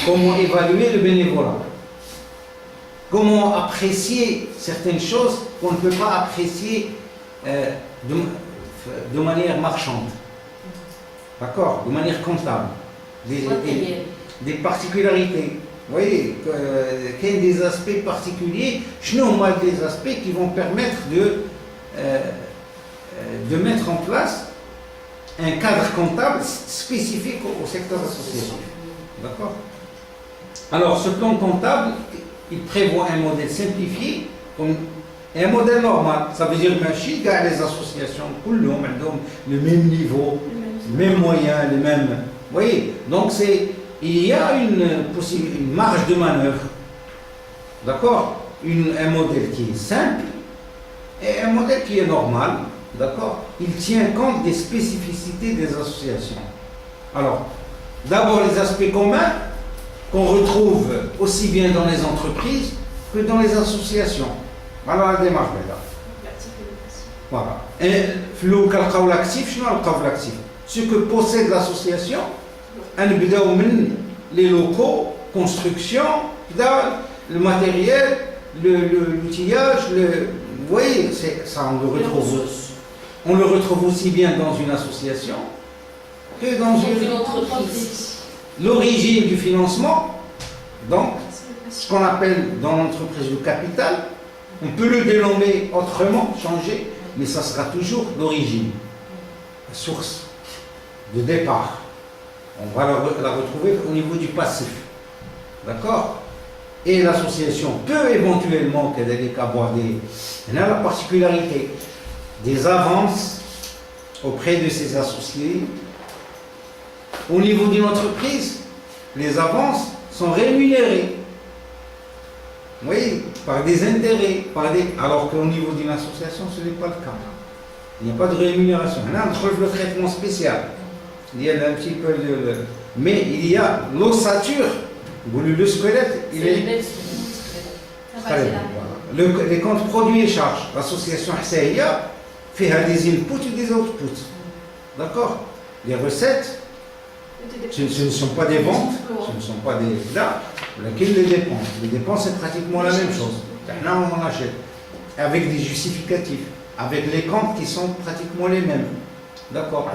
comment évaluer le bénévolat, comment apprécier certaines choses qu'on ne peut pas apprécier de manière marchande, d'accord, de manière comptable, des particularités. Vous voyez, qu'il y a des aspects particuliers, des aspects qui vont permettre de mettre en place un cadre comptable spécifique au secteur associatif. D'accord? Alors, ce plan comptable, il prévoit un modèle simplifié, un modèle normal. Ça veut dire que les associations, le même niveau, les mêmes moyens, les mêmes. Vous voyez? Donc, il y a une marge de manœuvre. D'accord? Un modèle qui est simple, est un modèle qui est normal, d'accord? Il tient compte des spécificités des associations. Alors, d'abord les aspects communs qu'on retrouve aussi bien dans les entreprises que dans les associations. Alors la démarche là. Voilà. Et l'actif, ce que possède l'association, les locaux, construction, le matériel, l'outillage, vous voyez, ça on le retrouve. On le retrouve aussi bien dans une association que dans une entreprise. L'origine du financement, donc, ce qu'on appelle dans l'entreprise le capital, on peut le dénommer autrement, changer, mais ça sera toujours l'origine, la source de départ. On va la retrouver au niveau du passif. D'accord? Et l'association peut éventuellement avoir la particularité des avances auprès de ses associés. Au niveau d'une entreprise, les avances sont rémunérées. Oui, par des intérêts, alors qu'au niveau d'une association, ce n'est pas le cas. Il n'y a pas de rémunération. Là, on trouve le traitement spécial. Il y a un petit peu mais il y a l'ossature, le squelette, il est. Les comptes produits et charges. L'association Hsaïa fait des inputs et des outputs. D'accord? Les recettes, ce ne sont pas des ventes, ce ne sont pas des. Là, les dépenses. Les dépenses, c'est pratiquement la même chose. Là, on achète. Avec des justificatifs, avec les comptes qui sont pratiquement les mêmes. D'accord.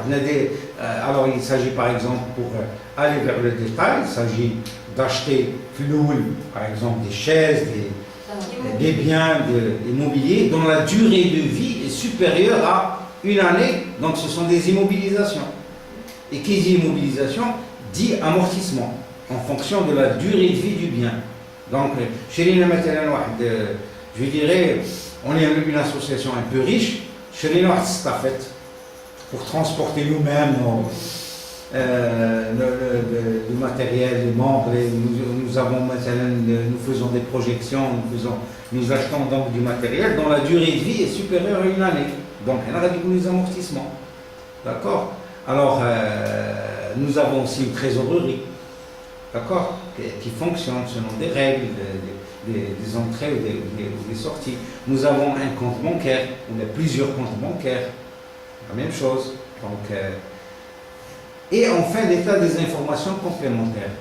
Alors, il s'agit par exemple, pour aller vers le détail, il s'agit d'acheter par exemple, des chaises, des biens immobiliers dont la durée de vie est supérieure à une année. Donc, ce sont des immobilisations. Et qui dit immobilisation dit amortissement en fonction de la durée de vie du bien. Donc, chez les je dirais, on est une association un peu riche. Chez les Stafet, pour transporter nous-mêmes le matériel, les membres, nous avons nous faisons des projections, nous achetons donc du matériel dont la durée de vie est supérieure à une année. Donc, il y a des amortissements. D'accord? Alors, nous avons aussi une trésorerie, d'accord, qui fonctionne selon des règles, des entrées ou des sorties. Nous avons un compte bancaire, on a plusieurs comptes bancaires, la même chose. Donc, et enfin, l'état des informations complémentaires.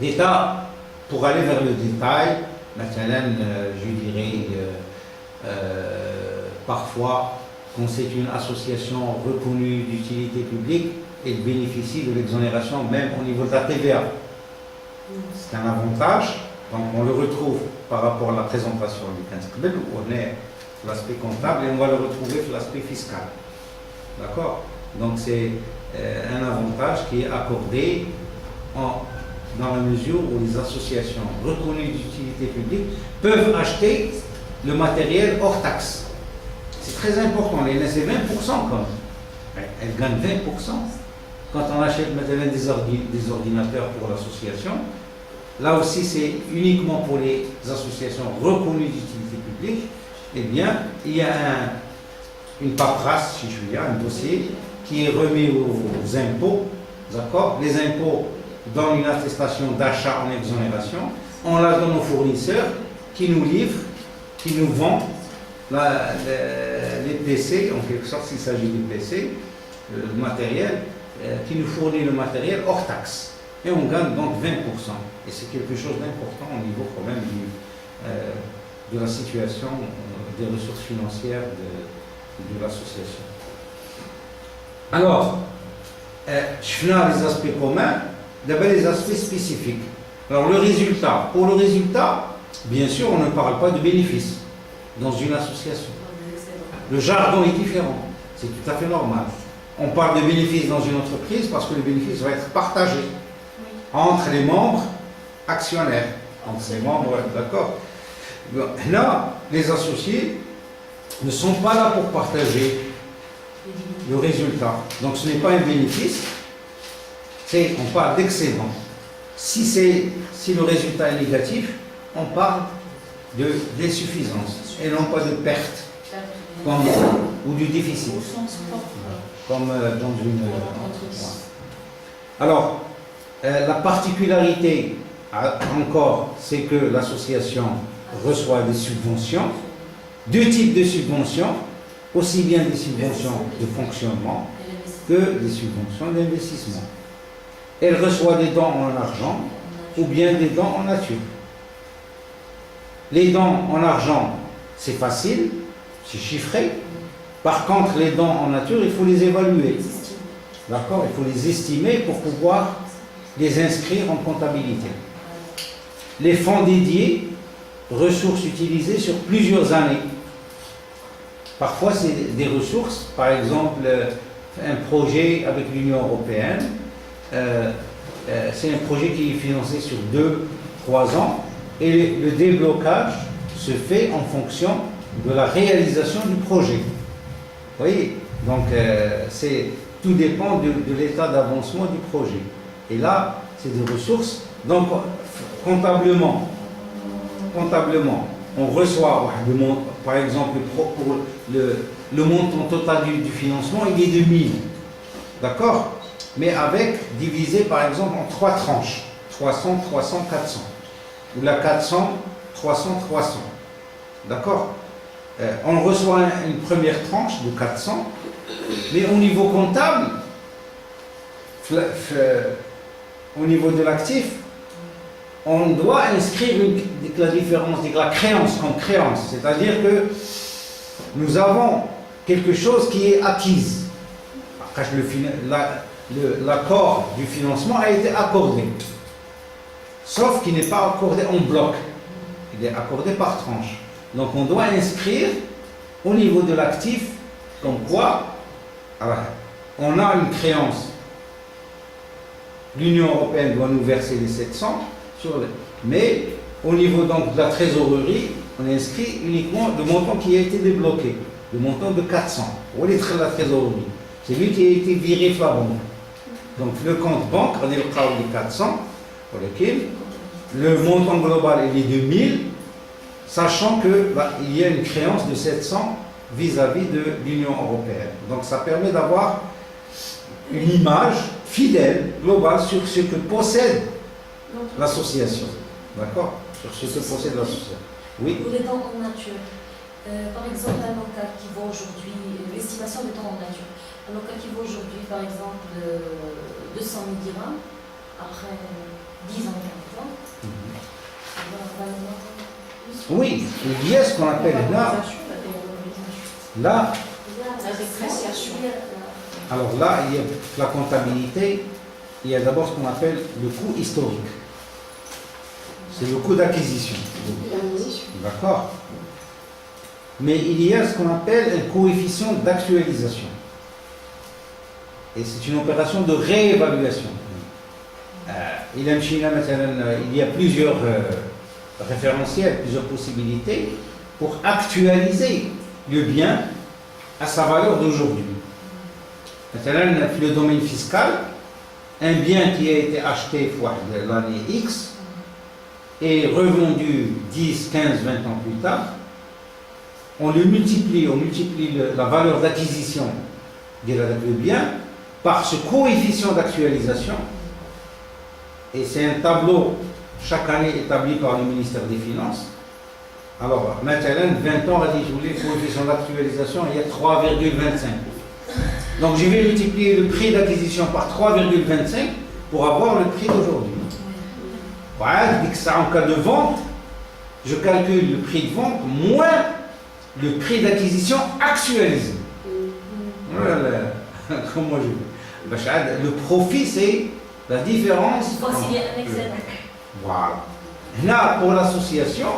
L'état, pour aller vers le détail, maintenant, je dirais, parfois, quand c'est une association reconnue d'utilité publique, elle bénéficie de l'exonération même au niveau de la TVA. C'est un avantage, donc on le retrouve par rapport à la présentation du 15 où on est l'aspect comptable et on va le retrouver sur l'aspect fiscal. D'accord? Donc c'est un avantage qui est accordé dans la mesure où les associations reconnues d'utilité publique peuvent acheter le matériel hors taxe. C'est très important, c'est 20% quand même. Elle gagne 20%. Quand on achète maintenant des ordinateurs pour l'association, là aussi c'est uniquement pour les associations reconnues d'utilité publique, eh bien, il y a une paperasse, si je puis dire, un dossier qui est remis aux impôts, d'accord? Les impôts donnent une attestation d'achat en exonération, on la donne aux fournisseurs qui nous livrent, qui nous vendent les PC, en quelque sorte s'il s'agit du PC, le matériel, qui nous fournit le matériel hors taxe. Et on gagne donc 20%. Et c'est quelque chose d'important au niveau quand même de la situation des ressources financières de l'association. Alors, je finis les aspects communs, d'abord les aspects spécifiques. Alors le résultat, pour le résultat, bien sûr on ne parle pas de bénéfices dans une association. Le jargon est différent, c'est tout à fait normal. On parle de bénéfices dans une entreprise parce que le bénéfice va être partagé entre les membres actionnaires, entre les membres, d'accord. Là, les associés ne sont pas là pour partager le résultat. Donc ce n'est pas un bénéfice, on parle d'excédent. Si le résultat est négatif, on parle d'insuffisance et non pas de perte. ou du déficit, Au sens propre. comme dans une entreprise. Alors, la particularité, encore, c'est que l'association reçoit des subventions, deux types de subventions, aussi bien des subventions de fonctionnement que des subventions d'investissement. Elle reçoit des dons en argent ou bien des dons en nature. Les dons en argent, c'est facile, c'est chiffré. Par contre, les dons en nature, il faut les évaluer. D'accord? Il faut les estimer pour pouvoir les inscrire en comptabilité. Les fonds dédiés, ressources utilisées sur plusieurs années. Parfois, c'est des ressources, par exemple, un projet avec l'Union européenne, c'est un projet qui est financé sur 2-3 ans et le déblocage se fait en fonction de la réalisation du projet. Vous voyez? Donc, tout dépend de l'état d'avancement du projet. Et là, c'est des ressources. Donc, comptablement, on reçoit, par exemple, pour le montant total du financement, il est de 1000. D'accord? Mais avec, divisé par exemple en 3 tranches. 300, 300, 400. Ou la 400, 300, 300. D'accord? On reçoit une première tranche de 400, mais au niveau comptable, au niveau de l'actif, on doit inscrire la différence, la créance comme créance. C'est-à-dire que nous avons quelque chose qui est acquise. Après, l'accord du financement a été accordé. Sauf qu'il n'est pas accordé en bloc. Il est accordé par tranche. Donc on doit inscrire au niveau de l'actif comme quoi on a une créance. L'Union européenne doit nous verser les 700 mais au niveau donc de la trésorerie, on inscrit uniquement le montant qui a été débloqué, le montant de 400. Où est la trésorerie? C'est lui qui a été viré par la banque. Donc le compte banque, on est le cas de 400, pour lequel le montant global il est de 1000, sachant qu'il y a une créance de 700 vis-à-vis de l'Union européenne. Donc ça permet d'avoir une image fidèle, globale, sur ce que possède l'association. D'accord? Sur ce que possède l'association. Oui. Pour les dons en nature, par exemple, un local qui vaut aujourd'hui, l'estimation des dons en nature, un local qui vaut aujourd'hui, par exemple, 200 000 dirhams, après 10 ans, 15 ans, oui, il y a ce qu'on appelle là, alors là, il y a la comptabilité, il y a d'abord ce qu'on appelle le coût historique. C'est le coût d'acquisition. D'accord? Mais il y a ce qu'on appelle un coefficient d'actualisation. Et c'est une opération de réévaluation. Il y a plusieurs référentiels, plusieurs possibilités pour actualiser le bien à sa valeur d'aujourd'hui. Maintenant, le domaine fiscal, un bien qui a été acheté l'année X et revendu 10, 15, 20 ans plus tard, on multiplie la valeur d'acquisition du bien par ce coefficient d'actualisation. Et c'est un tableau chaque année établi par le ministère des Finances. Alors, maintenant, 20 ans, on a dit, le coefficient d'actualisation, il y a 3,25. Donc, je vais multiplier le prix d'acquisition par 3,25 pour avoir le prix d'aujourd'hui. Voilà, dès que ça, en cas de vente, je calcule le prix de vente moins le prix d'acquisition actualisé. Voilà, comment je veux. Le profit, c'est la différence. Il faut s'il y a un excédent. Voilà. Là, pour l'association,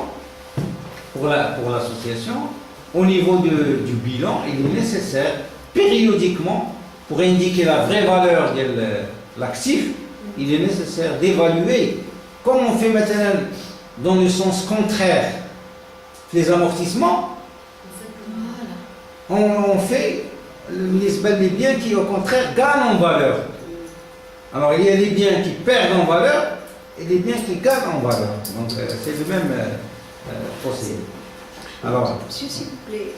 au niveau du bilan, il est nécessaire périodiquement, pour indiquer la vraie valeur de l'actif, il est nécessaire d'évaluer, comme on fait maintenant dans le sens contraire les amortissements, on fait les biens qui au contraire gagnent en valeur. Alors il y a les biens qui perdent en valeur et les biens qui gagnent en valeur. Donc c'est le même procédé. Alors, Monsieur, s'il vous plaît,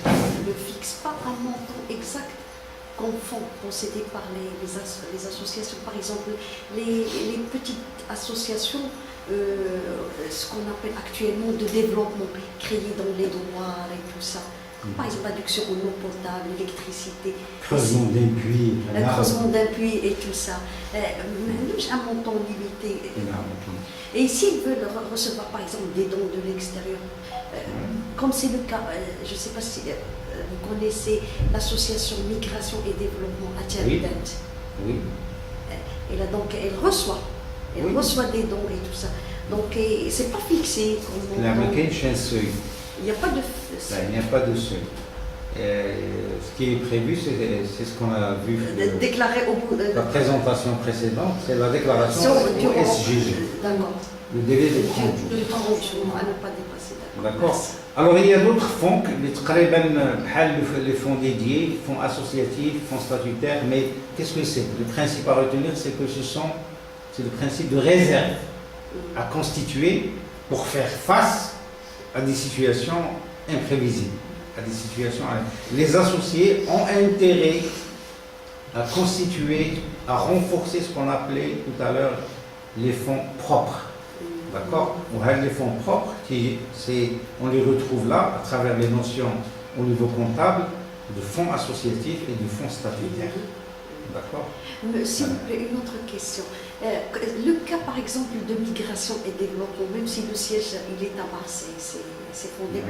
il ne fixe pas un montant exact qu'on font possédés par les associations. Par exemple, les petites associations, ce qu'on appelle actuellement de développement, créées dans les droits et tout ça. Par exemple, adduction en eau potable, électricité. creusement d'un puits. Le creusement d'un puits et tout ça. Un montant limité. Et s'ils veulent recevoir par exemple des dons de l'extérieur, comme c'est le cas, je ne sais pas si vous connaissez l'association Migration et Développement à Tchadident. Oui. Elle reçoit des dons et tout ça. Donc c'est pas fixé. Il n'y a pas de seuil. Il n'y a pas de seuil. Ce qui est prévu, c'est ce qu'on a vu déclaré au bout de la présentation précédente, c'est la déclaration au SGG. D'accord. Le délai de 30 jours. De 30 jours, à ne pas dépasser. D'accord. Alors il y a d'autres fonds, les fonds dédiés, fonds associatifs, fonds statutaires, mais qu'est-ce que c'est? Le principe à retenir, c'est que c'est le principe de réserve à constituer pour faire face à des situations imprévisibles, à des situations. Les associés ont intérêt à constituer, à renforcer ce qu'on appelait tout à l'heure les fonds propres. D'accord? Les fonds propres, on les retrouve là à travers les notions au niveau comptable de fonds associatifs et de fonds statutaires. D'accord? S'il vous plaît, une autre question. Le cas par exemple de migration et développement, même si le siège il est à Marseille, c'est fondé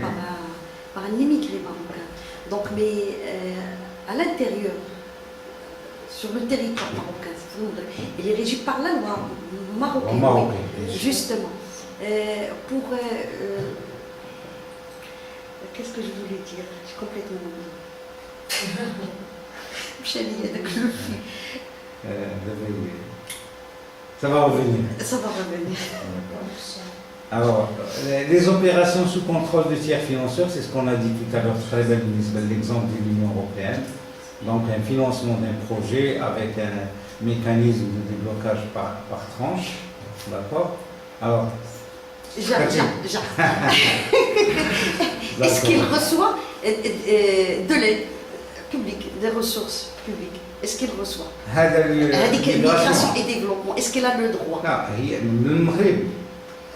par un immigré marocain. Donc, mais à l'intérieur, sur le territoire marocain, il est régi par la loi marocaine. Justement. Qu'est-ce que je voulais dire? J'ai complètement oublié. Ça va revenir. Ça va revenir. Alors, les opérations sous contrôle de tiers financeurs, c'est ce qu'on a dit tout à l'heure, l'exemple de l'Union européenne. Donc, un financement d'un projet avec un mécanisme de déblocage par tranche. D'accord? Alors, est-ce qu'il reçoit de l'aide publique, des ressources publiques? Est-ce qu'il reçoit migration et développement, est-ce qu'il a le droit?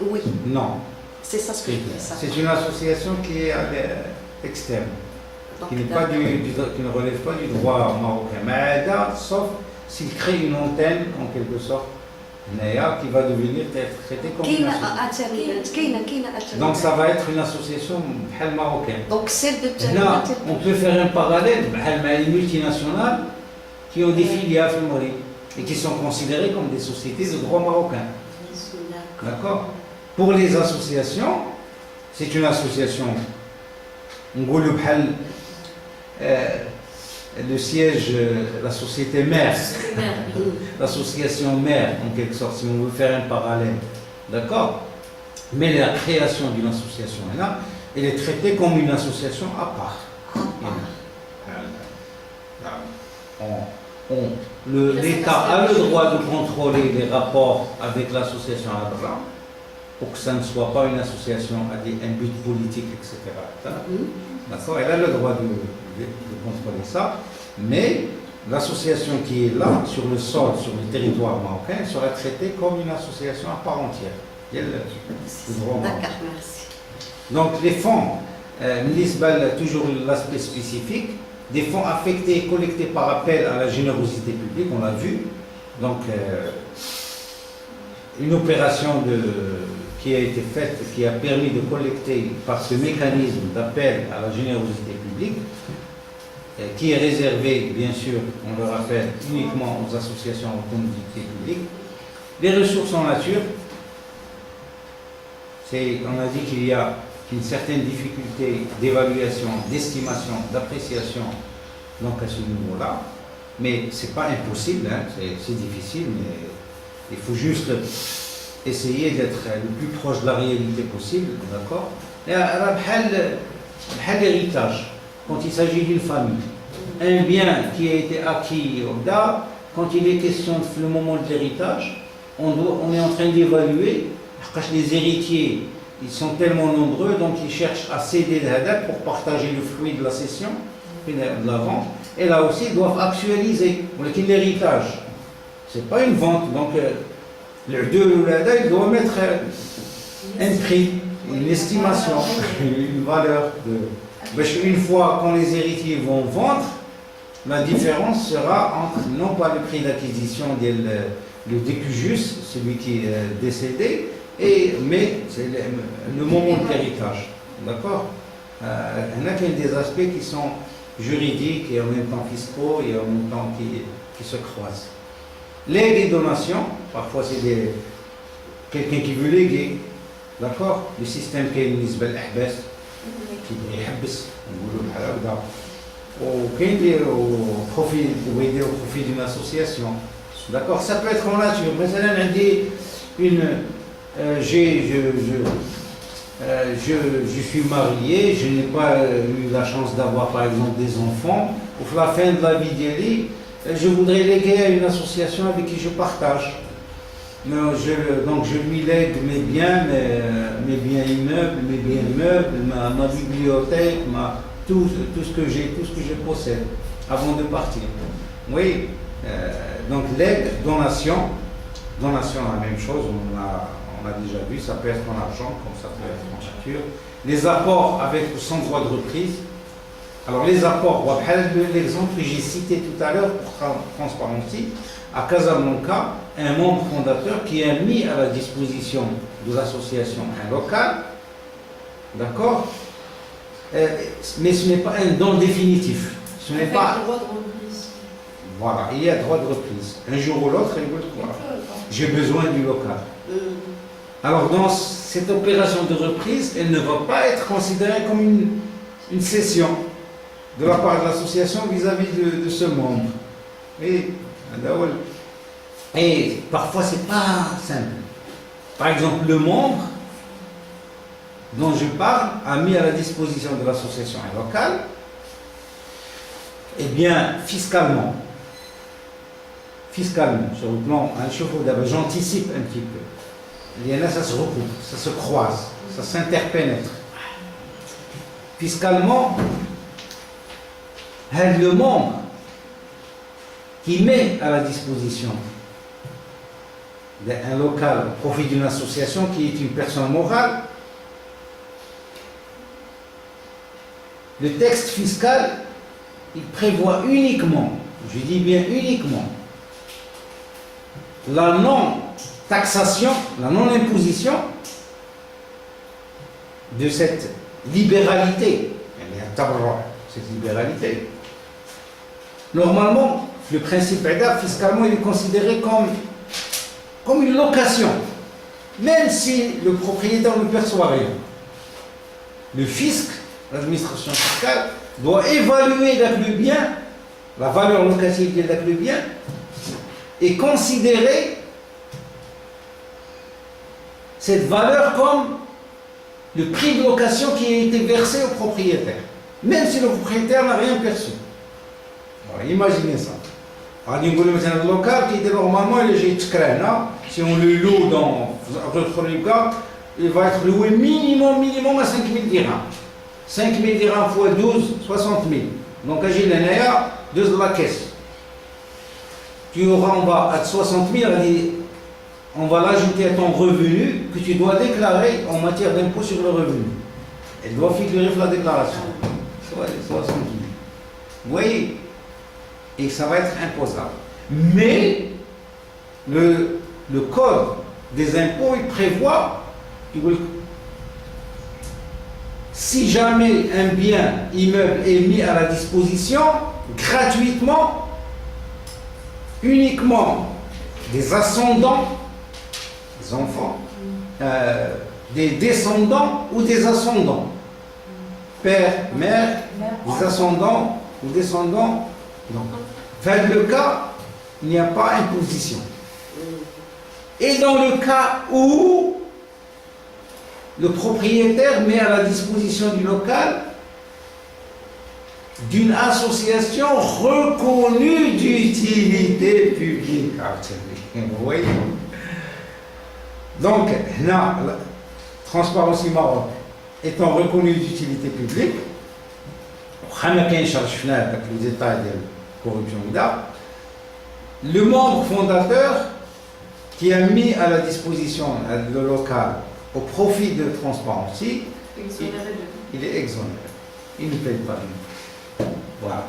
Oui. Non. C'est ça ce que je dis. C'est une association qui est externe, qui ne relève pas du droit marocain. Mais sauf s'il crée une antenne, en quelque sorte, qui va devenir traitée comme une association. Donc ça va être une association marocaine. Donc celle de là, on peut faire un parallèle avec les multinationales qui ont des filiales et qui sont considérées comme des sociétés de droit marocain. D'accord? Pour les associations, c'est une association. Le siège, la société mère, l'association mère, en quelque sorte, si on veut faire un parallèle. D'accord? Mais la création d'une association est là, elle est traitée comme une association à part. L'État a le droit de contrôler les rapports avec l'association à l'argent pour que ça ne soit pas une association à un but politique, etc. D'accord? Elle a le droit de contrôler ça, mais l'association qui est là, sur le sol, sur le territoire marocain, sera traitée comme une association à part entière. D'accord, merci. Donc les fonds, toujours l'aspect spécifique, des fonds affectés et collectés par appel à la générosité publique, on l'a vu. Donc une opération qui a été faite, qui a permis de collecter par ce mécanisme d'appel à la générosité publique, qui est réservé, bien sûr, on le rappelle, uniquement aux associations en utilité publique. Les ressources en nature, on a dit qu'il y a une certaine difficulté d'évaluation, d'estimation, d'appréciation, donc à ce niveau-là. Mais ce n'est pas impossible, c'est difficile, mais il faut juste essayer d'être le plus proche de la réalité possible, d'accord? L'héritage, quand il s'agit d'une famille, un bien qui a été acquis quand il est question de le moment de l'héritage, on est en train d'évaluer, parce que les héritiers, ils sont tellement nombreux, donc ils cherchent à céder le hadab pour partager le fruit de la cession, de la vente. Et là aussi, ils doivent actualiser. L'héritage, c'est pas une vente. Donc, le deux ou l'adab, il doit mettre un prix, une estimation, une valeur. Une fois quand les héritiers vont vendre, la différence sera entre non pas le prix d'acquisition le décujus, celui qui est décédé, mais c'est le moment de l'héritage. D'accord? Il y a des aspects qui sont juridiques et en même temps fiscaux et en même temps qui se croisent. Les donations, parfois c'est quelqu'un qui veut léguer, d'accord? Le système qui est بالنسبة للأحباس qui doit يحبس نقولوا بحال هكذا وكاين au profit d'une association, d'accord? Ça peut être en nature. مثلا عندي je suis marié, je n'ai pas eu la chance d'avoir par exemple des enfants. Au la fin de la vie, je voudrais léguer à une association avec qui je partage. Donc je lui lègue mes biens immeubles, mes biens meubles, ma bibliothèque, tout ce que je possède avant de partir. Oui, donc l'aide, donation, la même chose, on a déjà vu, ça peut être en argent, comme ça peut être en nature. Les apports avec ou sans droit de reprise. Alors les apports, l'exemple que j'ai cité tout à l'heure pour transparency, à Casablanca, un membre fondateur qui a mis à la disposition de l'association un local, d'accord, mais ce n'est pas un don définitif. Ce n'est pas. Droit de reprise. Voilà, il y a droit de reprise. Un jour ou l'autre, il veut quoi? J'ai besoin du local. Alors dans cette opération de reprise, elle ne va pas être considérée comme une cession de la part de l'association vis-à-vis de ce membre. Et parfois c'est pas simple. Par exemple, le membre dont je parle a mis à la disposition de l'association un local, eh bien fiscalement, sur le plan, j'anticipe un petit peu. Il y en a, ça se recoupe, ça se croise, ça s'interpénètre. Fiscalement, le membre qui met à la disposition un local au profit d'une association qui est une personne morale, le texte fiscal, il prévoit uniquement, je dis bien uniquement, la non-taxation, la non-imposition de cette libéralité. Cette libéralité. Normalement, le principe d'adab, fiscalement, il est considéré comme une location, même si le propriétaire ne perçoit rien. Le fisc, l'administration fiscale, doit évaluer le bien, la valeur locative de le bien, et considérer cette valeur comme le prix de location qui a été versé au propriétaire, même si le propriétaire n'a rien perçu. Alors, imaginez ça. Alors, le local qui était normalement si on le loue dans d'autres cas, il va être loué minimum à 5 000 dirhams. 5 000 dirhams x 12, 60 000. Donc, à Gilanaya, 2 de la caisse. Tu auras en bas à 60 000, on va l'ajouter à ton revenu que tu dois déclarer en matière d'impôt sur le revenu. Elle doit figurer sur la déclaration. 60 000. Vous voyez? Et ça va être imposable. Mais le code des impôts, il prévoit, si jamais un bien immeuble est mis à la disposition gratuitement, uniquement des ascendants, des enfants, des descendants ou des ascendants, père, mère, des ascendants ou descendants. Donc, dans le cas, il n'y a pas imposition. Et dans le cas où le propriétaire met à la disposition du local d'une association reconnue d'utilité publique. Vous voyez? Donc, là, Transparency Maroc étant reconnu d'utilité publique, les détails de la corruption, le membre fondateur qui a mis à la disposition le local au profit de Transparency, il est exonéré. Il ne paye pas. Voilà.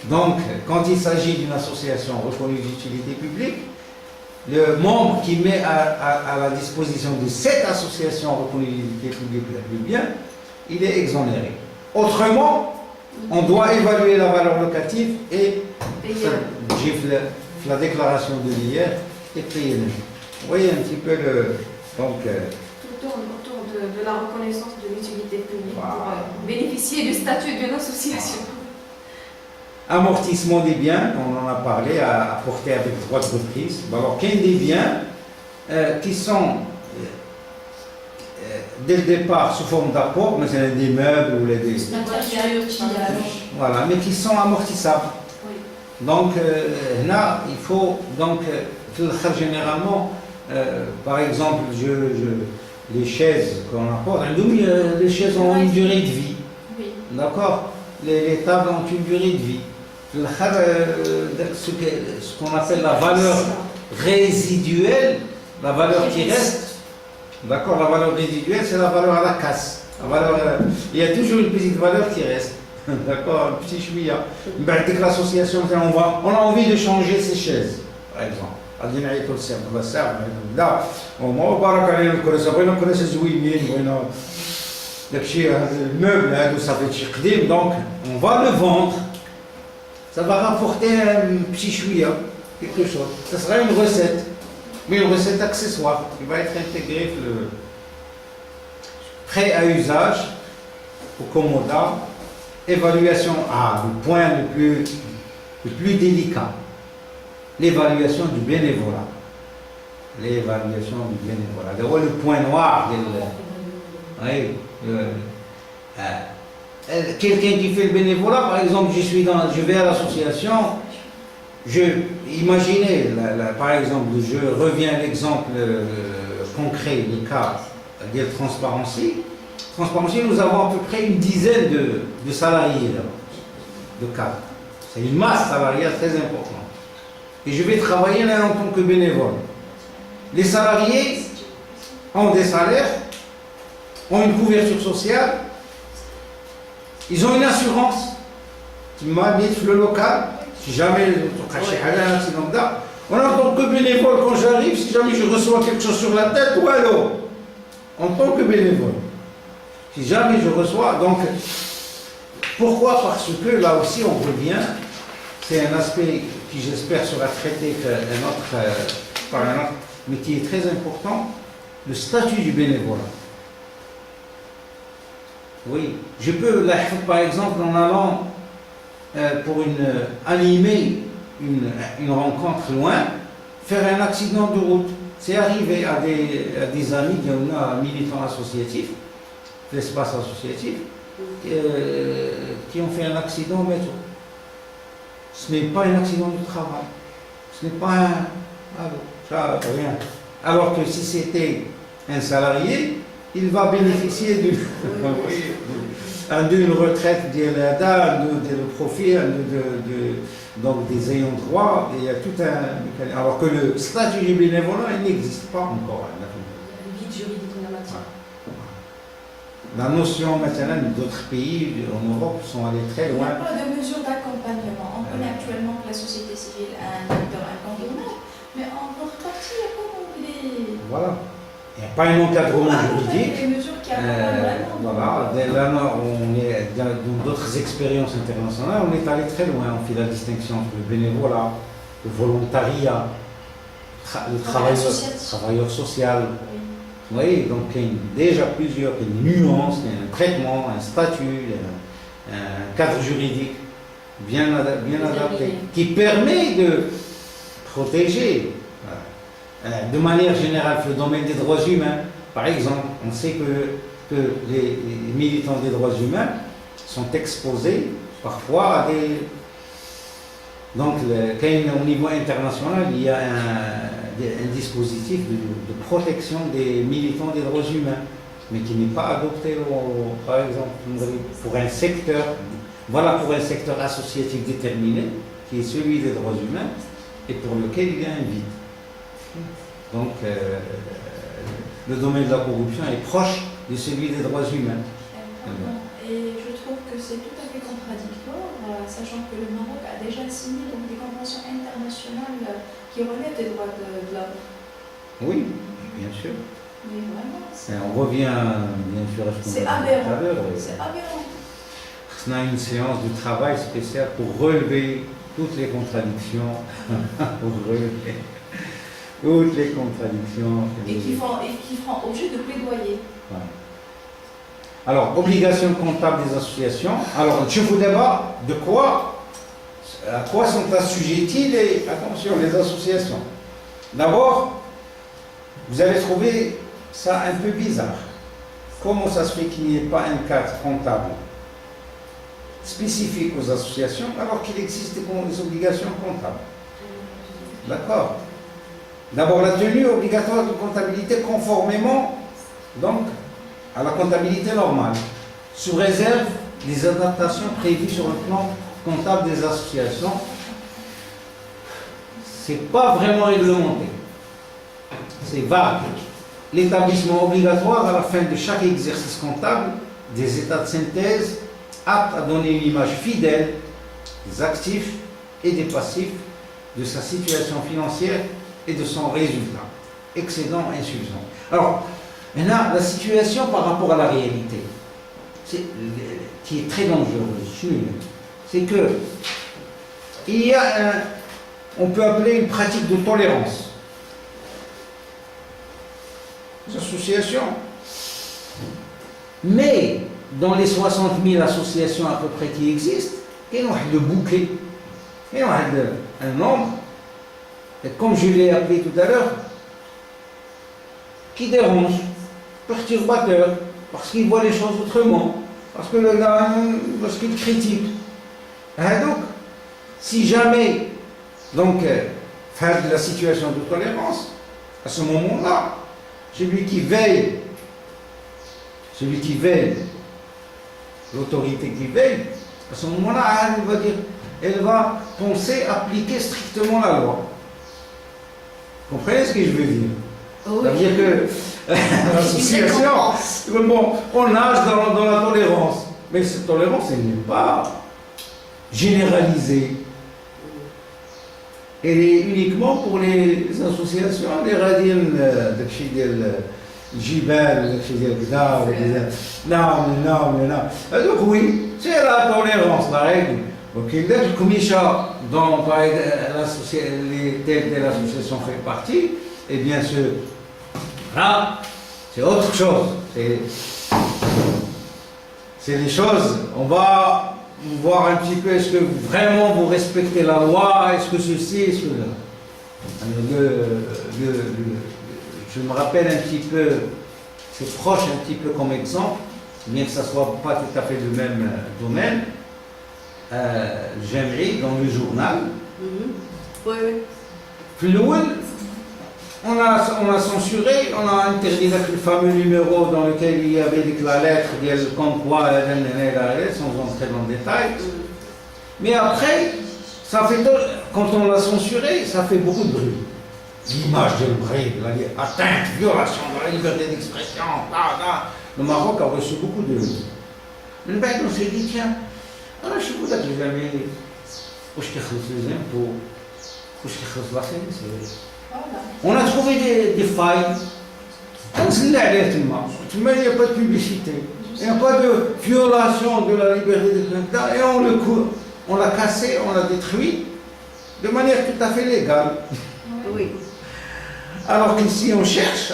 Donc, quand il s'agit d'une association reconnue d'utilité publique, le membre qui met à la disposition de cette association reconnue d'utilité publique le bien, il est exonéré. Autrement, on doit évaluer la valeur locative et la déclaration de l'IR et payer le. Vous voyez un petit peu le. Donc, tout autour de la reconnaissance de l'utilité publique Wow. pour bénéficier du statut d'une association. Amortissement des biens, on en a parlé, à apporter avec droit de reprise. Alors, qu'il y a des biens qui sont dès le départ sous forme d'apport, mais c'est des meubles ou des. Voilà, mais qui sont amortissables. Oui. Donc, là, il faut donc généralement, par exemple, les chaises qu'on apporte, les chaises ont une durée de vie. Oui. D'accord, les tables ont une durée de vie. Ce qu'on appelle la valeur résiduelle, la valeur qui reste, d'accord, la valeur résiduelle, c'est la valeur à la casse. Il y a toujours une petite valeur qui reste. D'accord, un petit chouïa. L'association, on a envie de changer ces chaises, par exemple. Là, au moins, le meuble, ça fait chiqdim, donc on va le vendre. Ça va rapporter un petit chouïa, quelque chose. Ça sera une recette, mais une recette accessoire qui va être intégrée le prêt à usage au commoda. Évaluation, le point le plus délicat, l'évaluation du bénévolat. L'évaluation du bénévolat. D'abord, le point noir. Quelqu'un qui fait le bénévolat, par exemple, je vais à l'association, imaginez, par exemple, je reviens à l'exemple concret, le cas de Transparency. Transparency, nous avons à peu près une dizaine de salariés là, de cadres. C'est une masse salariale très importante. Et je vais travailler là en tant que bénévole. Les salariés ont des salaires, ont une couverture sociale, ils ont une assurance qui m'a mis le local. Si jamais un accident là, en tant que bénévole, quand j'arrive, si jamais je reçois quelque chose sur la tête, ou alors, en tant que bénévole. Si jamais je reçois, donc, pourquoi? Parce que là aussi on revient, c'est un aspect qui j'espère sera traité par un autre, mais qui est très important, le statut du bénévolat. Oui, je peux, là, par exemple, en allant pour animer une rencontre loin, faire un accident de route. C'est arrivé à des amis, militants associatifs, l'espace associatif, qui ont fait un accident au métro. Ce n'est pas un accident de travail. Ce n'est pas rien. Alors que si c'était un salarié, il va bénéficier d'une retraite de profit, donc des ayants droit. Il y a tout un. Alors que le statut du bénévolat, il n'existe pas encore. Le vide juridique en la matière. La notion maintenant d'autres pays en Europe sont allés très Il n'y loin. a pas de mesure d'accompagnement. On connaît actuellement que la société civile a un acteur incontournable, mais en contrepartie, il n'y a pas les. Voilà. Il n'y a pas un encadrement juridique. Les mesures qui accompagnent vraiment. Voilà. Là, on est dans d'autres expériences internationales, on est allé très loin. On fait la distinction entre le bénévolat, le volontariat, le travailleur social. Oui. Vous voyez, donc il y a déjà plusieurs nuances, il y a un traitement, un statut, un cadre juridique bien adapté, qui permet de protéger de manière générale le domaine des droits humains. Par exemple, on sait que les militants des droits humains sont exposés parfois à des... Donc, au niveau international, il y a un dispositif de protection des militants des droits humains. mais qui n'est pas adopté, par exemple, pour un secteur, voilà pour un secteur associatif déterminé, qui est celui des droits humains, et pour lequel il y a un vide. Donc, le domaine de la corruption est proche de celui des droits humains. Et je trouve que c'est tout à fait contradictoire, sachant que le Maroc a déjà signé donc, des conventions internationales qui relèvent des droits de l'homme. Oui, bien sûr. Mais vraiment, On revient bien sûr à ce qu'on c'est a dit tout à aberrant. l'heure. C'est aberrant. On a une séance de travail spéciale pour relever toutes les contradictions, pour relever toutes les contradictions. Et qui feront objet de plaidoyer. Ouais. Alors, obligation comptable des associations. Alors, je vous d'abord de quoi, à quoi sont assujetties les associations. D'abord, vous allez trouver ça un peu bizarre. Comment ça se fait qu'il n'y ait pas un cadre comptable spécifique aux associations alors qu'il existe des obligations comptables? D'accord. D'abord, la tenue obligatoire de comptabilité conformément donc à la comptabilité normale, sous réserve des adaptations prévues sur le plan comptable des associations. C'est pas vraiment réglementé. C'est vague. L'établissement obligatoire à la fin de chaque exercice comptable des états de synthèse aptes à donner une image fidèle des actifs et des passifs, de sa situation financière et de son résultat, excédent, insuffisant. Alors, maintenant, la situation par rapport à la réalité, qui est très dangereuse, c'est que il y a on peut appeler une pratique de tolérance. Les associations. Mais dans les 60 000 associations à peu près qui existent, il y a le bouquet, il y a un nombre, et comme je l'ai appelé tout à l'heure, qui dérange, perturbateur, parce qu'il voit les choses autrement, parce que le gars, parce qu'il critique. Et donc, si jamais, donc, faire de la situation de tolérance, à ce moment-là, celui qui veille, l'autorité qui veille, à ce moment-là, elle va penser appliquer strictement la loi. Vous comprenez ce que je veux dire? Oui. Ça veut dire que l'association, bon, on nage dans la tolérance, mais cette tolérance, elle n'est pas généralisée. Elle est uniquement pour les associations, les radines, الجبال كذا نعم. Donc oui, c'est la tolérance, la règle. Donc comme dont les têtes de l'association fait partie, et bien là, c'est autre chose. C'est les choses, on va voir un petit peu, est-ce que vraiment vous respectez la loi, est-ce que ceci, est-ce que je me rappelle un petit peu, c'est proche un petit peu comme exemple, bien que ça ne soit pas tout à fait le même domaine. J'aimerais dans le journal. Oui. Puis on a censuré, on a interdit le fameux numéro dans lequel il y avait la lettre comme quoi, sans entrer dans le détail. Mais après, ça fait, quand on l'a censuré, ça fait beaucoup de bruit. L'image de bruit, atteinte, violation de la liberté d'expression, le Maroc a reçu beaucoup de... Mais on s'est dit, tiens, je suis peut-être jamais... Où je les impôts, où je la CNC. On a trouvé des failles. Il n'y a pas de publicité. Il n'y a pas de violation de la liberté d'expression. Et on l'a cassé, on l'a détruit de manière tout à fait légale. Oui. Alors qu'ici on cherche,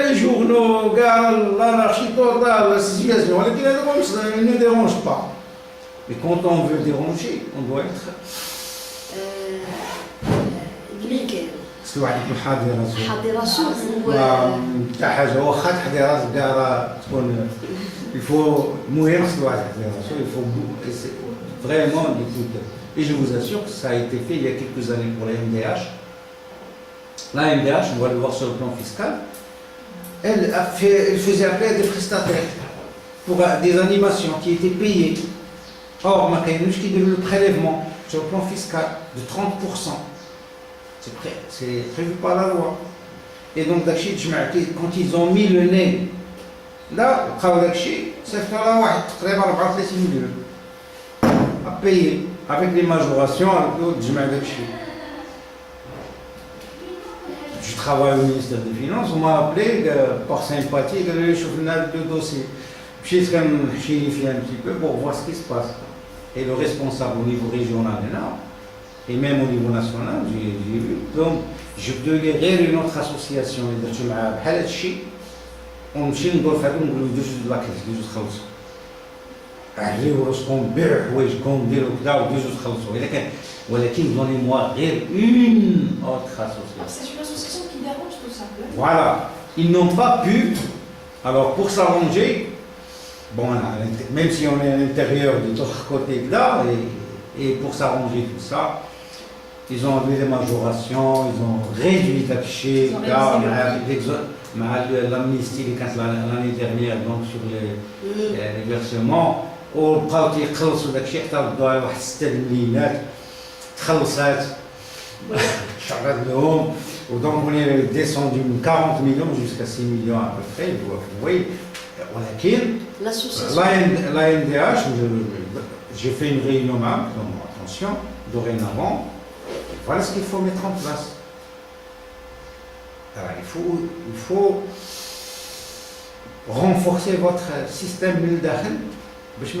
les journaux, l'anarchie totale, la situation, elle ne dérange pas. Mais quand on veut déranger, on doit être... واحد يكون حاضر راسو حاضر راسو تاع حاجه واخا تحضر راسك كاع تكون الفو المهم خص الواحد يحضر راسو il faut vraiment l'écouter. Et je vous assure que ça a été fait il y a quelques années pour la MDH. La MDH, on va le voir sur le plan fiscal, elle faisait appel à des prestataires pour des animations qui étaient payées. Or, ma kayouch qui donne le prélèvement sur le plan fiscal de 30%. C'est prévu par la loi. Et donc, quand ils ont mis le nez, là, c'est fait là, très bien, 34 millions à payer avec les majorations, avec l'autre, je travaille au ministère des Finances, on m'a appelé par sympathie, je suis venu avec le dossier. Je suis vérifié un petit peu pour voir ce qui se passe. Et le responsable au niveau régional est là, et même au niveau national, j'ai vu. Donc, je peux lire une autre association, on مشي ندور في هذوك نقولوا دوزو لاكيس دوزو تخلصوا. عليو راسكم بيعوا حوايجكم ديروا كذا ودوزو تخلصوا. ولكن donnez-moi غير une autre association. C'est une association qui dérange tout ça. Voilà, ils n'ont pas pu. Alors pour s'arranger, bon, même si on est à l'intérieur de l'autre côté là, et pour s'arranger tout ça, ils ont enlevé les majorations, ils ont réduit l'affiché, l'amnistie l'année dernière, donc sur les versements, وبقاو تيخلصوا داكشي حتى للدار واحد 6 مليونات تخلصات شعرت لهم ودونك on est descendu de 40 millions jusqu'à 6 millions à peu près, oui. ولكن l'ANDH, j'ai fait une réunion avec attention, dorénavant, voilà ce qu'il faut mettre en place. Alors, il faut renforcer votre système militaire pour que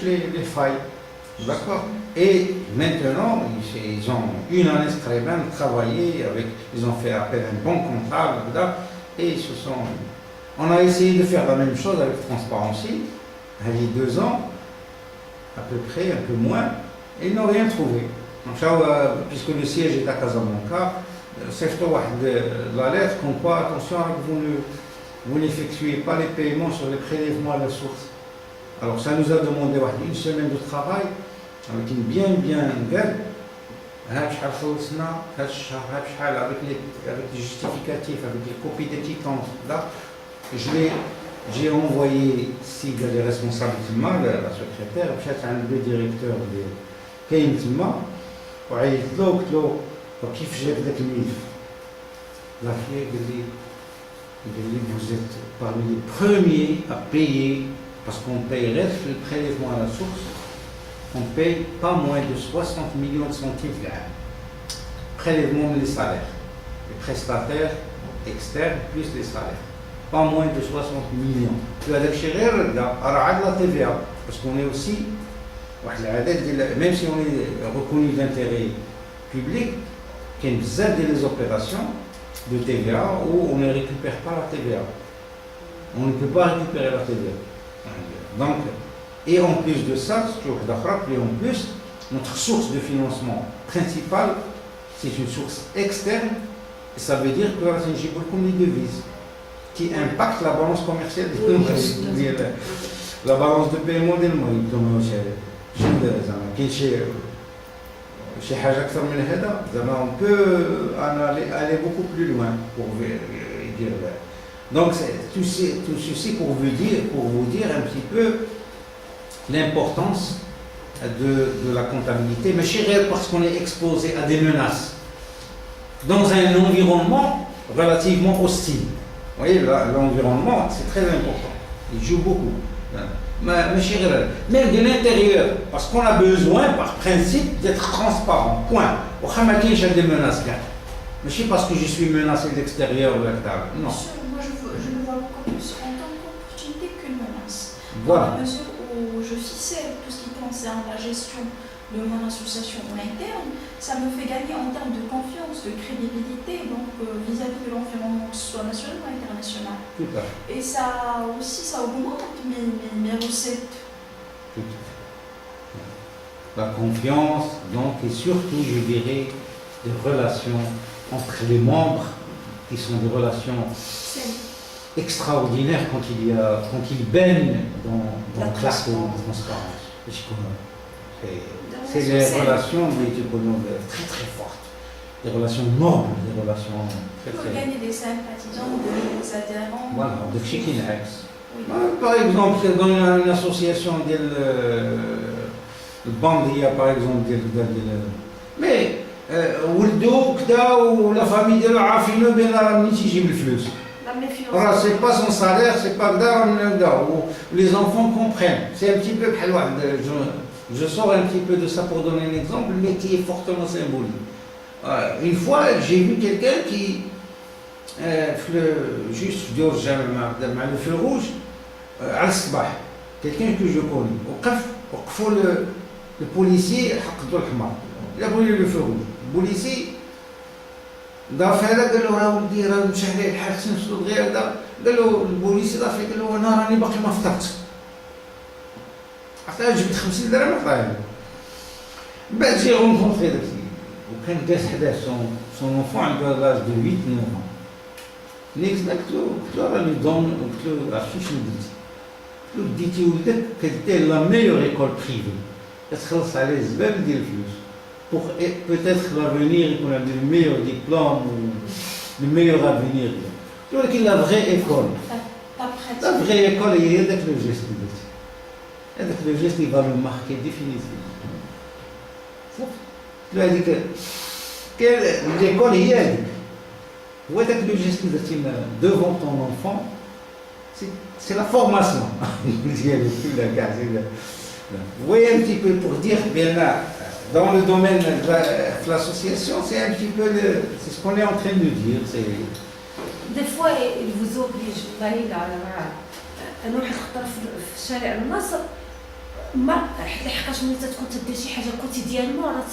les failles. D'accord. Et maintenant, ils ont une année très bien travaillé, ils ont fait appel à un bon comptable, et on a essayé de faire la même chose avec Transparency, il y a 2 ans, à peu près, un peu moins, et ils n'ont rien trouvé. Donc, puisque le siège est à Casablanca, c'est la lettre comme quoi, attention, vous n'effectuez pas les paiements sur les prélèvements à la source. Alors ça nous a demandé une semaine de travail, avec une bien gueule, avec les justificatifs, avec les copies des quittances. Là, j'ai envoyé les responsables de la secrétaire, le directeur de Kayntma, كيف جاب ذاك الملف؟ لا فيه قال لي vous êtes parmi les premiers à payer parce qu'on paye le prélèvement à la source, on paye pas moins de 60 millions de centimes l'an. Prélèvement des salaires, les prestataires externes plus les salaires, pas moins de 60 millions. Puis avec Chérer, la TVA, parce qu'on est aussi, même si on est reconnu d'intérêt public, il y a des opérations de TVA où on ne récupère pas la TVA. On ne peut pas récupérer la TVA. Donc, et en plus de ça, notre source de financement principale, c'est une source externe, et ça veut dire que c'est comme les devises qui impactent la balance commerciale des moyens. La balance de paiement des moyens. On peut aller beaucoup plus loin pour dire. Donc tout ceci pour vous dire un petit peu l'importance de la comptabilité, mais parce qu'on est exposé à des menaces dans un environnement relativement hostile. Vous voyez, l'environnement, c'est très important, il joue beaucoup. Même de l'intérieur, parce qu'on a besoin, par principe, d'être transparent. Point. Au Khamaki, j'ai des menaces. Mais je ne sais pas parce que je suis menacé de l'extérieur ou de l'intérieur. Non. Moi, je le vois beaucoup plus en tant qu'opportunité qu'une menace. Voilà. Dans la mesure où je ficelle tout ce qui concerne la gestion de mon association en interne, ça me fait gagner en termes de confiance, de crédibilité, donc vis-à-vis de l'environnement, que ce soit national ou international. Tout à fait. Et ça aussi, ça augmente mes recettes. Tout à fait. La confiance, donc, et surtout, je dirais, des relations entre les membres, qui sont des relations extraordinaires quand ils baignent dans la transparence. C'est les relations très très fortes, des relations nobles, des relations très pour gagner des sympathisants, des adhérents. Voilà, de chiquinax. Oui. Par exemple, dans une association de Bandia, par exemple, mais ولدو كدا ولا فامي ديالو عارفينو بين راه منين تيجيب الفلوس La méfiance. راه سي با سون سالير سي با كدا راه من كدا لي زونفون كومبرين سي ان بتي بو بحال واحد je sors un petit peu de ça pour donner un exemple mais qui est fortement symbolique. Une fois j'ai vu quelqu'un qui juste في ديور الجامع مع le feu rouge على الصباح quelqu'un que je connais وقفوا le policier حقدوا الحمار il a brûlé le feu rouge. Le policier دار في هذا قال له راه ولدي راه مشى عليه الحال خصني نوصلو دغيا هذا قال له البوليسي دار فيه قال له انا راني باقي ما فطرت حتى جبت 50 درهم عطاها من بعد جي غونكونطري داك السيد وكان جالس حداه سون اونفون عنده لاج دو 8 9 نيكس قلت له راه لي دون قلت له عرفتي شنو درتي قلت له ديتي ولدك كدير لا ميور ايكول بريفي كتخلص عليه الزبال ديال الفلوس pour peut-être l'avenir يكون عنده le meilleur diplôme ou le meilleur avenir. ولكن la vraie école, la vraie école هي هذاك لو جيست اللي درتي. هذاك لو جيست il va le marquer définitivement. صافي. هذيك كاين l'école هي هذيك. وهذاك لو جيست اللي درتي devant ton enfant, c'est la formation. ديالو كلها كاع Vous voyez un petit peu pour dire bien là. Dans le domaine de l'association, c'est un petit peu c'est ce qu'on est en train de dire. Des fois, il vous oblige. أنا واحد الخطرة في الشارع الناصر ما لحقاش ملي تكون تدير شي حاجة كوتيديانمون راه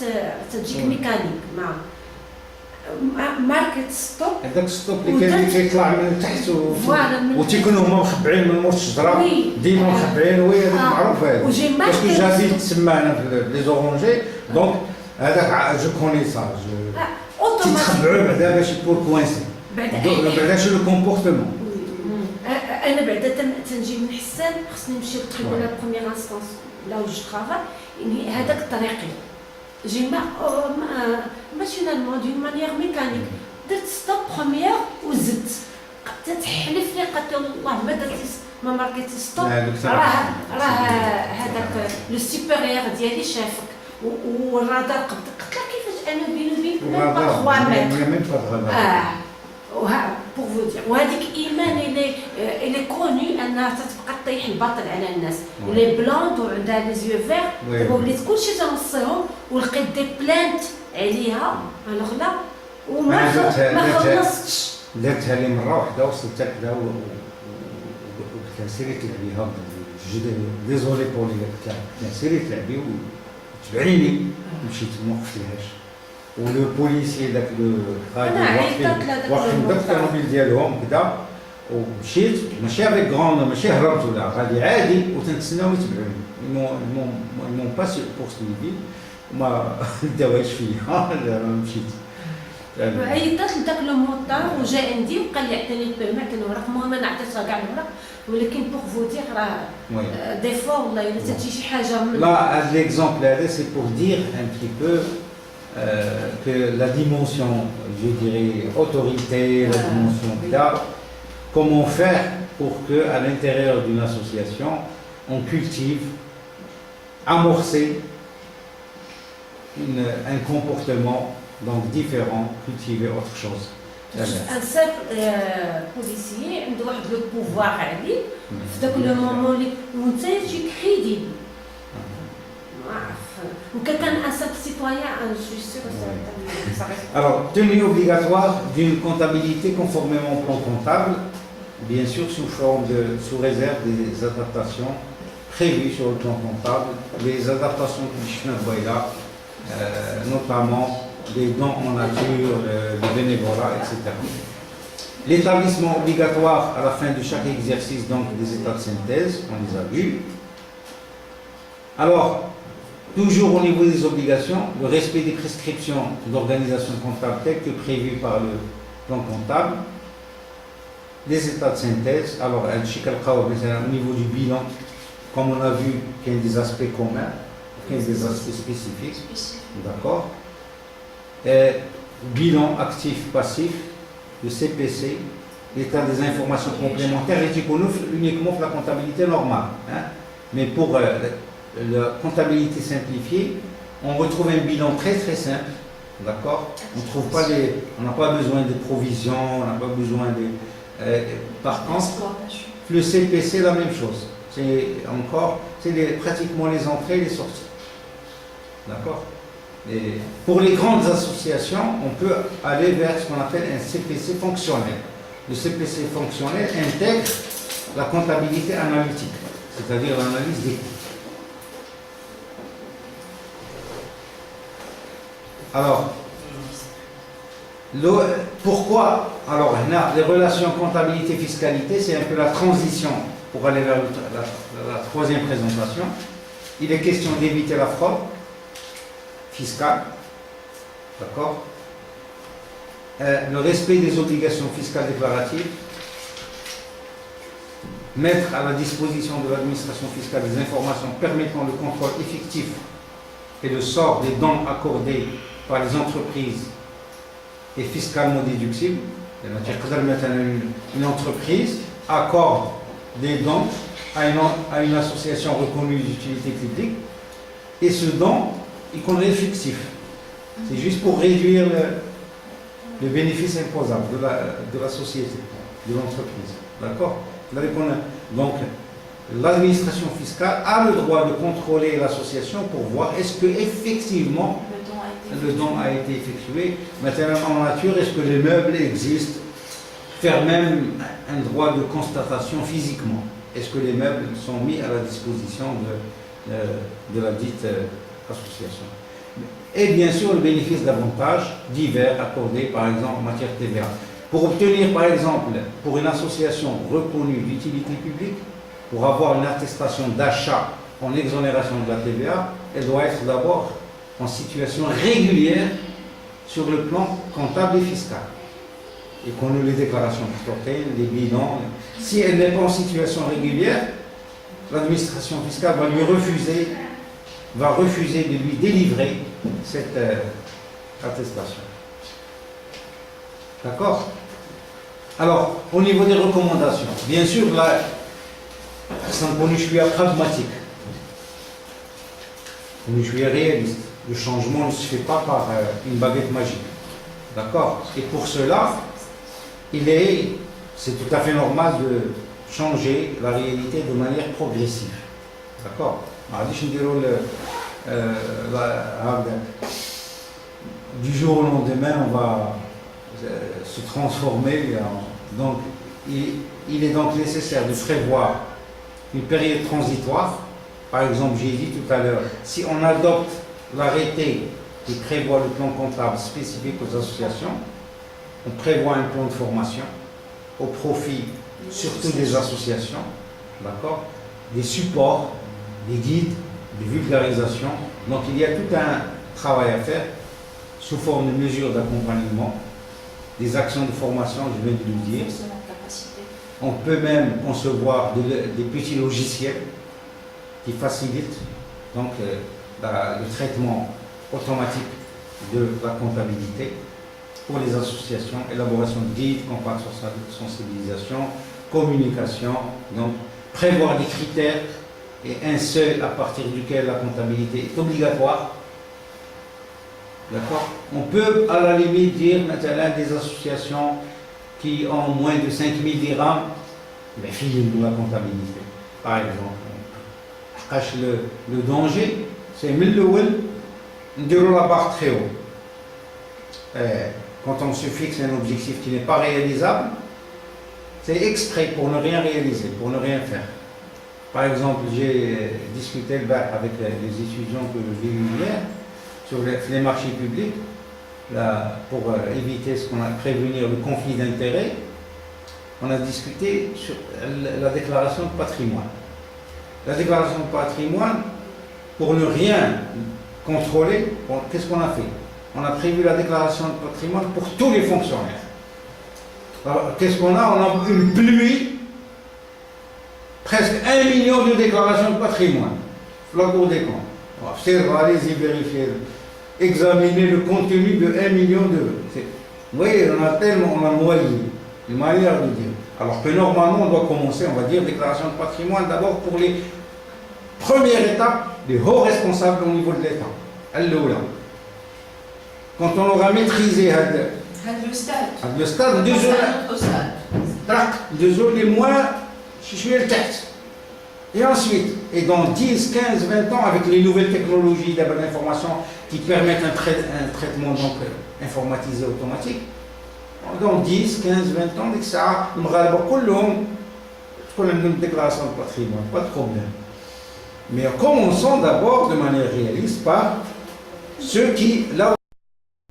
تجيك ميكانيك مع ماركة ستوب. هذاك ستوب اللي كان كيطلع من تحت وتيكونوا هما مخبعين من مور الشجرة ديما مخبعين وهي هذاك معروف هذا. باسكو جابي تسمى أنا في لي زورونجي دونك هذاك جو كوني سا تيتخبعوا بعدا باش بور كوانسي بعدا شنو لو كومبورتمون. أنا بعدا تنجي من حسان خصني نمشي للتريبونال بروميير انستونس لا و جو ترافاي يعني هذاك طريقي جي ماشينالمون دون مانيير ميكانيك درت ستوب بروميير وزدت تتحلف لي قالت والله ما درتي ما ماركيتي ستوب راه هذاك لو سوبيريور ديالي شافك والرادار قلت لها كيفاش انا بيني وبينك ميم با 3 متر pour vous dire وهذيك ايمان اللي كوني انها تتبقى طيح الباطل على الناس لي بلوند وعندها لي زيو فير وليت كلشي تنصيهم ولقيت دي بلانت عليها الوغ لا وما خلصتش درتها لي مره واحده وصلت كذا وقلت لها سيري تلعبيها ديزولي بولي قلت لها سيري تلعبي وتبعيني مشيت ما وقفتلهاش ولو بوليسي داك غادي واقفين داك الطوموبيل ديالهم كذا ومشيت ماشي افيك غروند ماشي هربت ولا غادي عادي وتنتسناو يتبعوني مون با بورسويفي وما داوهاش فيا مشيت عيطت لداك لو موطار وجا عندي وقال لي عطيني البيرمي عطيني الوراق المهم انا عطيتها كاع الوراق ولكن بوغ فو دير راه دي فوا والله الا تجي شي حاجه من لا هاد ليكزومبل هذا سي بور دير ان بتي بو que la dimension, je dirais, autorité, la dimension là, comment faire pour que, à l'intérieur d'une association, on cultive, amorcer un comportement donc différent, cultiver autre chose. Un simple policier, il doit avoir le pouvoir à lui, c'est le moment où on sait que crédible. Ou quelqu'un, un simple citoyen, je suis sûre que ça reste. Alors, tenue obligatoire d'une comptabilité conformément au plan comptable, bien sûr sous réserve des adaptations prévues sur le plan comptable, les adaptations que je vois là, notamment les dons en nature, le bénévolat, etc. L'établissement obligatoire à la fin de chaque exercice donc des états de synthèse, on les a vus. Alors, toujours au niveau des obligations, le respect des prescriptions d'organisation comptable telles que prévues par le plan comptable, les états de synthèse. Alors, au niveau du bilan, comme on a vu qu'il y a des aspects communs, qu'il y a des aspects spécifiques, d'accord. Bilan actif-passif, le CPC, l'état des informations complémentaires, est uniquement pour la comptabilité normale. Hein. Mais pour la comptabilité simplifiée, on retrouve un bilan très très simple. D'accord. On n'a pas besoin de provisions, on n'a pas besoin de. Par contre, le CPC, la même chose. C'est pratiquement les entrées et les sorties. D'accord. Et pour les grandes associations, on peut aller vers ce qu'on appelle un CPC fonctionnel. Le CPC fonctionnel intègre la comptabilité analytique, c'est-à-dire l'analyse des coûts. Alors, pourquoi? Alors, les relations comptabilité-fiscalité, c'est un peu la transition pour aller vers la troisième présentation. Il est question d'éviter la fraude fiscale, d'accord? Le respect des obligations fiscales déclaratives, mettre à la disposition de l'administration fiscale des informations permettant le contrôle effectif et le sort des dons accordés par les entreprises et fiscalement déductibles. Une entreprise accorde des dons à une association reconnue d'utilité publique et ce don, il est fictif. C'est juste pour réduire le bénéfice imposable de la société, de l'entreprise. D'accord? Donc, l'administration fiscale a le droit de contrôler l'association pour voir est-ce que effectivement le don a été effectué. Maintenant, en nature, est-ce que les meubles existent? Faire même un droit de constatation physiquement. Est-ce que les meubles sont mis à la disposition de la dite association? Et bien sûr, le bénéfice d'avantages divers accordés, par exemple, en matière de TVA. Pour obtenir, par exemple, pour une association reconnue d'utilité publique, pour avoir une attestation d'achat en exonération de la TVA, elle doit être d'abord en situation régulière sur le plan comptable et fiscal. Et qu'on ait les déclarations exportées, les bilans. Si elle n'est pas en situation régulière, l'administration fiscale va refuser de lui délivrer cette attestation. D'accord? Alors, au niveau des recommandations, bien sûr, là, c'est un point de vue pragmatique. Un point de vue réaliste. Le changement ne se fait pas par une baguette magique. D'accord? Et pour cela, c'est tout à fait normal de changer la réalité de manière progressive. D'accord? Du jour au lendemain, on va se transformer. Donc, il est donc nécessaire de prévoir une période transitoire. Par exemple, j'ai dit tout à l'heure, si on adopte l'arrêté qui prévoit le plan comptable spécifique aux associations, on prévoit un plan de formation au profit surtout des associations, d'accord, des supports, des guides, des vulgarisations. Donc il y a tout un travail à faire sous forme de mesures d'accompagnement, des actions de formation, je viens de le dire. On peut même concevoir des petits logiciels qui facilitent donc le traitement automatique de la comptabilité pour les associations, élaboration de guides, campagne de sensibilisation, communication, donc prévoir des critères et un seul à partir duquel la comptabilité est obligatoire. D'accord? On peut à la limite dire maintenant des associations qui ont moins de 5 000 dirhams, mais filez-nous la comptabilité. Par exemple, le danger, c'est de la barre très haut. Quand on se fixe un objectif qui n'est pas réalisable, c'est exprès pour ne rien réaliser, pour ne rien faire. Par exemple, j'ai discuté avec les étudiants que j'ai eu hier sur les marchés publics, pour éviter prévenir le conflit d'intérêts. On a discuté sur la déclaration de patrimoine. La déclaration de patrimoine, pour ne rien contrôler, qu'est-ce qu'on a fait? On a prévu la déclaration de patrimoine pour tous les fonctionnaires. Alors, qu'est-ce qu'on a? On a une pluie, presque 1 million de déclarations de patrimoine. La Cour des comptes. Allez-y vérifier, examiner le contenu de 1 million d'euros. Vous voyez, on a tellement, on a noyé une manière de dire. Alors que normalement, on doit commencer, on va dire, déclaration de patrimoine d'abord pour les premières étapes des hauts responsables au niveau de l'État. Al-Loula. Quand on aura maîtrisé le stade. le stade, deux jours les moins, je suis le texte. Et ensuite, et dans 10, 15, 20 ans, avec les nouvelles technologies d'information qui permettent un traitement donc, informatisé automatique, dans 10, 15, 20 ans, dès que ça, on a une déclaration de patrimoine, pas de problème. Mais commençons d'abord de manière réaliste par ceux qui, là